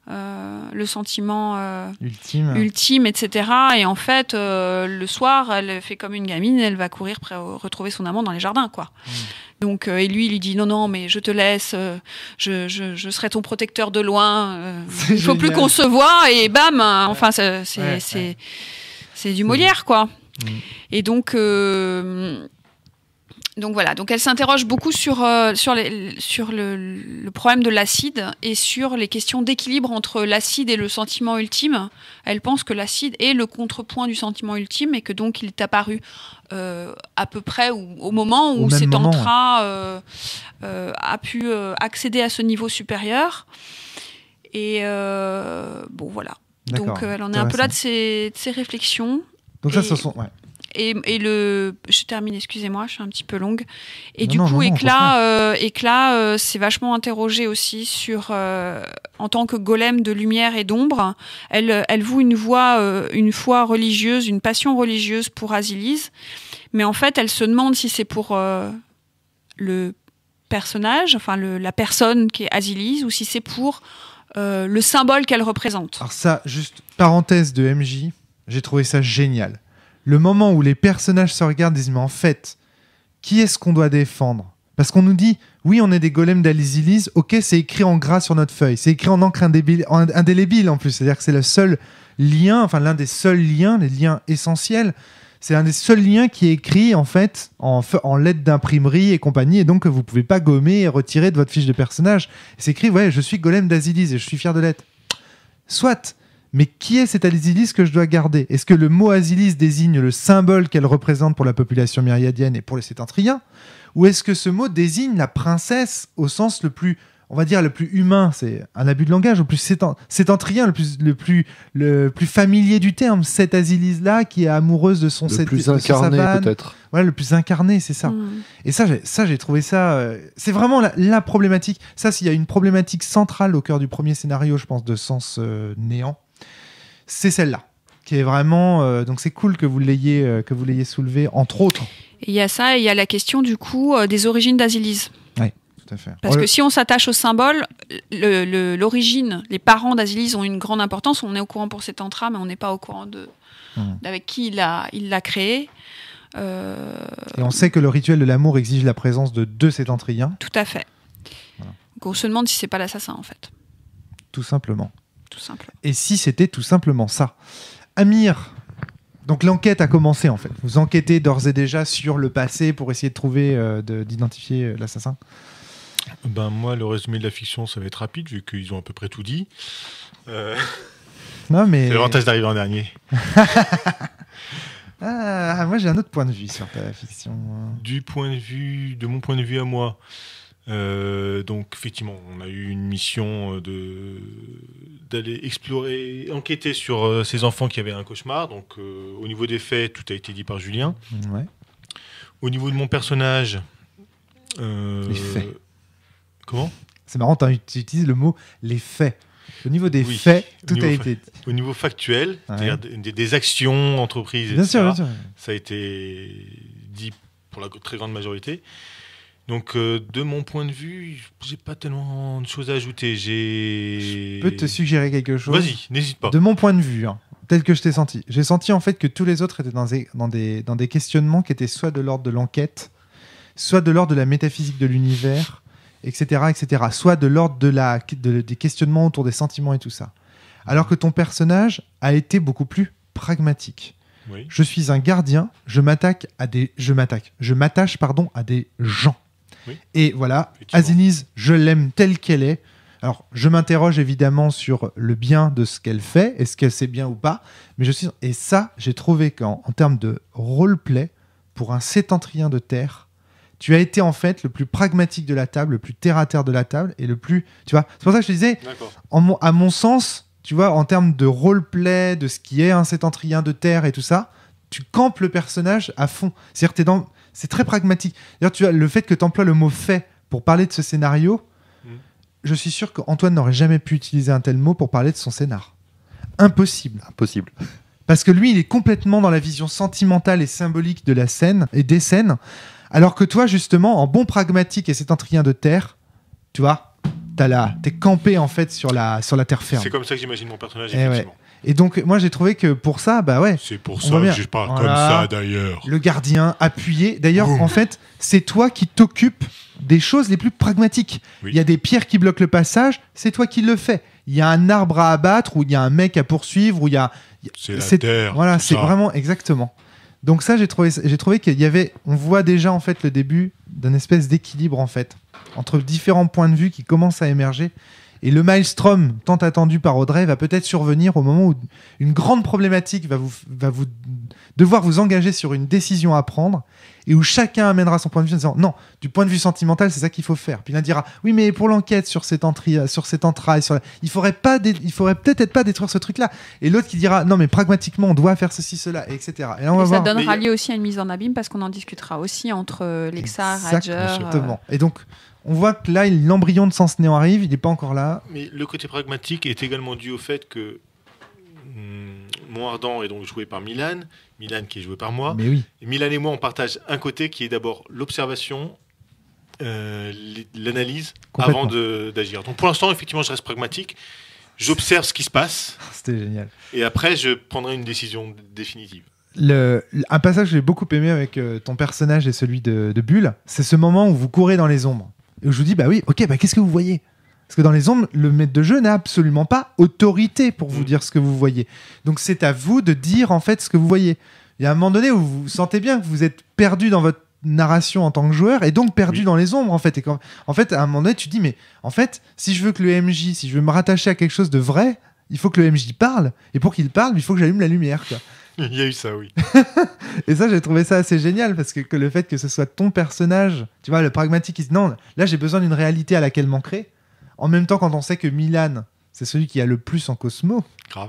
le sentiment ultime, etc. Et en fait, le soir, elle fait comme une gamine, elle va courir pour retrouver son amant dans les jardins, quoi. Donc, et lui, il lui dit non, mais je te laisse, je serai ton protecteur de loin. Il faut plus qu'on se voit et bam. Enfin, c'est du Molière, quoi. Et donc voilà. Donc elle s'interroge beaucoup sur le problème de l'acide et sur les questions d'équilibre entre l'acide et le sentiment ultime. Elle pense que l'acide est le contrepoint du sentiment ultime et que donc il est apparu à peu près au moment où Settantra a pu accéder à ce niveau supérieur. Et bon, voilà. Donc elle en est un peu là de ses réflexions. Donc ça, ce sont... Ouais. Je termine, excusez-moi, je suis un petit peu longue. Et Éclat s'est vachement interrogée aussi sur, en tant que golem de lumière et d'ombre, elle voue une foi religieuse, une passion religieuse pour Azilise. Mais en fait, elle se demande si c'est pour le personnage, enfin la personne qui est Azilise, ou si c'est pour le symbole qu'elle représente. Alors ça, juste parenthèse de MJ, j'ai trouvé ça génial. Le moment où les personnages se regardent et disent mais en fait, qui est-ce qu'on doit défendre ? Parce qu'on nous dit, oui, on est des golems d'Azilise, ok, c'est écrit en gras sur notre feuille, c'est écrit en encre indélébile en plus, c'est-à-dire que c'est le seul lien, enfin l'un des seuls liens, les liens essentiels, c'est un des seuls liens qui est écrit en fait en lettres d'imprimerie et compagnie, et donc que vous pouvez pas gommer et retirer de votre fiche de personnage. C'est écrit, ouais, je suis golem d'Azilise et je suis fier de l'être. Soit. Mais qui est cette Azilise que je dois garder ? Est-ce que le mot Azilise désigne le symbole qu'elle représente pour la population myriadienne et pour les Sétentriens ? Ou est-ce que ce mot désigne la princesse au sens le plus, on va dire, le plus humain ? C'est un abus de langage, le plus sétentrien, le plus familier du terme. Cette Azilise-là qui est amoureuse de son le plus incarné peut-être. Voilà, le plus incarné, c'est ça. Et ça, j'ai trouvé ça... c'est vraiment la problématique. Ça, s'il y a une problématique centrale au cœur du premier scénario, je pense, de Sens Néant, c'est celle-là, qui est vraiment... donc c'est cool que vous l'ayez soulevé, entre autres. Et il y a ça, et il y a la question, du coup, des origines d'Azilise. Oui, tout à fait. Parce que si on s'attache au symbole, l'origine, les parents d'Azilise ont une grande importance. On est au courant pour cet entra, mais on n'est pas au courant d'avec qui il l'a créé. Et on sait que le rituel de l'amour exige la présence de 2 Sétentriens. Tout à fait. Voilà. Donc on se demande si c'est pas l'assassin, en fait. Tout simplement. Tout simple. Et si c'était tout simplement ça ? Amir, donc l'enquête a commencé en fait. Vous enquêtez d'ores et déjà sur le passé pour essayer de trouver, d'identifier l'assassin ? Ben moi, le résumé de la fiction, ça va être rapide vu qu'ils ont à peu près tout dit. Non, mais... C'est l'avantage d'arriver en dernier. Moi j'ai un autre point de vue sur ta fiction. De mon point de vue à moi, donc effectivement, on a eu une mission d'aller explorer, enquêter sur ces enfants qui avaient un cauchemar. Donc au niveau des faits, tout a été dit par Julien. Ouais. Au niveau de mon personnage, les faits. Comment ? C'est marrant, tu utilises le mot les faits. Au niveau des faits, tout a été... Au niveau factuel, ouais. C'est-à-dire des actions, entreprises, bien etc. Sûr, bien sûr. Ça a été dit pour la très grande majorité. Donc, de mon point de vue, j'ai pas tellement de choses à ajouter. Je peux te suggérer quelque chose ? Vas-y, n'hésite pas. De mon point de vue, tel que je t'ai senti. J'ai senti en fait que tous les autres étaient dans des questionnements qui étaient soit de l'ordre de l'enquête, soit de l'ordre de la métaphysique de l'univers, etc., etc. Soit de l'ordre des questionnements autour des sentiments et tout ça. Alors que ton personnage a été beaucoup plus pragmatique. Oui. Je suis un gardien, je m'attache à des gens. Oui. Et voilà, Azilise, je l'aime telle qu'elle est. Alors, je m'interroge évidemment sur le bien de ce qu'elle fait, est-ce qu'elle sait bien ou pas, mais et ça, j'ai trouvé qu'en termes de roleplay, pour un Sétentrien de terre, tu as été en fait le plus pragmatique de la table, le plus terre-à-terre de la table, et le plus... Tu vois, c'est pour ça que je te disais, à mon sens, tu vois, en termes de roleplay, de ce qui est un Sétentrien de terre et tout ça, tu campes le personnage à fond. C'est-à-dire, c'est très pragmatique. D'ailleurs, tu vois, le fait que tu emploies le mot « fait » pour parler de ce scénario, je suis sûr qu'Antoine n'aurait jamais pu utiliser un tel mot pour parler de son scénar. Impossible. Parce que lui, il est complètement dans la vision sentimentale et symbolique de la scène et des scènes, alors que toi, justement, en bon pragmatique et Sétentrien de terre, tu vois, t'es campé en fait sur la terre ferme. C'est comme ça que j'imagine mon personnage, effectivement. Ouais. Et donc, moi, j'ai trouvé que pour ça, bah ouais. C'est pour ça que je parle comme ça, d'ailleurs. Le gardien appuyé. D'ailleurs, en fait, c'est toi qui t'occupes des choses les plus pragmatiques. Oui. Il y a des pierres qui bloquent le passage, c'est toi qui le fais. Il y a un arbre à abattre, ou il y a un mec à poursuivre, ou il y a... C'est la terre. Voilà, c'est vraiment exactement. Donc ça, j'ai trouvé qu'il y avait... On voit déjà, en fait, le début d'un espèce d'équilibre, en fait, entre différents points de vue qui commencent à émerger. Et le maelstrom tant attendu par Audrey va peut-être survenir au moment où une grande problématique va vous devoir vous engager sur une décision à prendre et où chacun amènera son point de vue en disant non, du point de vue sentimental, c'est ça qu'il faut faire. Puis l'un dira oui, mais pour l'enquête sur cet entraille, il faudrait peut-être pas détruire ce truc-là. Et l'autre qui dira non, mais pragmatiquement, on doit faire ceci, cela, etc. Et là, on va ça voir. donnera lieu aussi à une mise en abîme parce qu'on en discutera aussi entre Lexa, Roger. Exactement. Et donc, on voit que là, l'embryon de Sens Néant arrive, il n'est pas encore là. Mais le côté pragmatique est également dû au fait que Mont Ardent est donc joué par Milan qui est joué par moi. Mais oui. Et Milan et moi, on partage un côté qui est d'abord l'observation, l'analyse avant d'agir. Donc pour l'instant, effectivement, je reste pragmatique. J'observe ce qui se passe. C'était génial. Et après, je prendrai une décision définitive. Un passage que j'ai beaucoup aimé avec ton personnage et celui de Bulle, c'est ce moment où vous courez dans les ombres. Et où je vous dis, bah oui, ok, bah qu'est-ce que vous voyez ? Parce que dans les ombres, le maître de jeu n'a absolument pas autorité pour vous dire ce que vous voyez. Donc c'est à vous de dire en fait ce que vous voyez. Il y a un moment donné où vous sentez bien que vous êtes perdu dans votre narration en tant que joueur et donc perdu dans les ombres en fait. Et en fait, à un moment donné, tu te dis, mais en fait, si je veux que le MJ, si je veux me rattacher à quelque chose de vrai, il faut que le MJ parle. Et pour qu'il parle, il faut que j'allume la lumière, quoi. Il y a eu ça, oui. Et ça, j'ai trouvé ça assez génial parce que le fait que ce soit ton personnage, tu vois, le pragmatique, il dit non, là j'ai besoin d'une réalité à laquelle m'ancrer. En même temps, quand on sait que Milan, c'est celui qui a le plus en Cosmo, grave,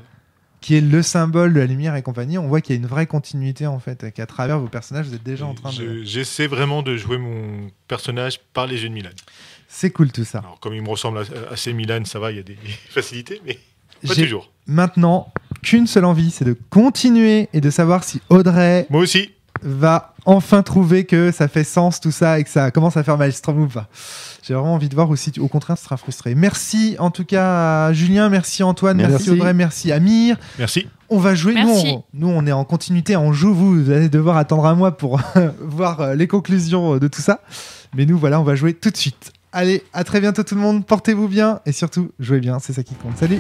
qui est le symbole de la lumière et compagnie, on voit qu'il y a une vraie continuité en fait, et qu'à travers vos personnages, vous êtes déjà en train de. J'essaie vraiment de jouer mon personnage par les jeux de Milan. C'est cool tout ça. Alors, comme il me ressemble assez Milan, ça va, il y a des facilités, mais pas toujours. Maintenant qu'une seule envie, c'est de continuer et de savoir si Audrey. Moi aussi. Va enfin trouver que ça fait sens tout ça et que ça commence à faire Maelstrom ou pas. J'ai vraiment envie de voir aussi, au contraire, tu seras frustré. Merci en tout cas à Julien, merci Antoine, merci Audrey, merci Amir. Merci. On va jouer, nous on est en continuité, on joue, vous allez devoir attendre un mois pour voir les conclusions de tout ça. Mais nous voilà, on va jouer tout de suite. Allez, à très bientôt tout le monde, portez-vous bien et surtout, jouez bien, c'est ça qui compte. Salut!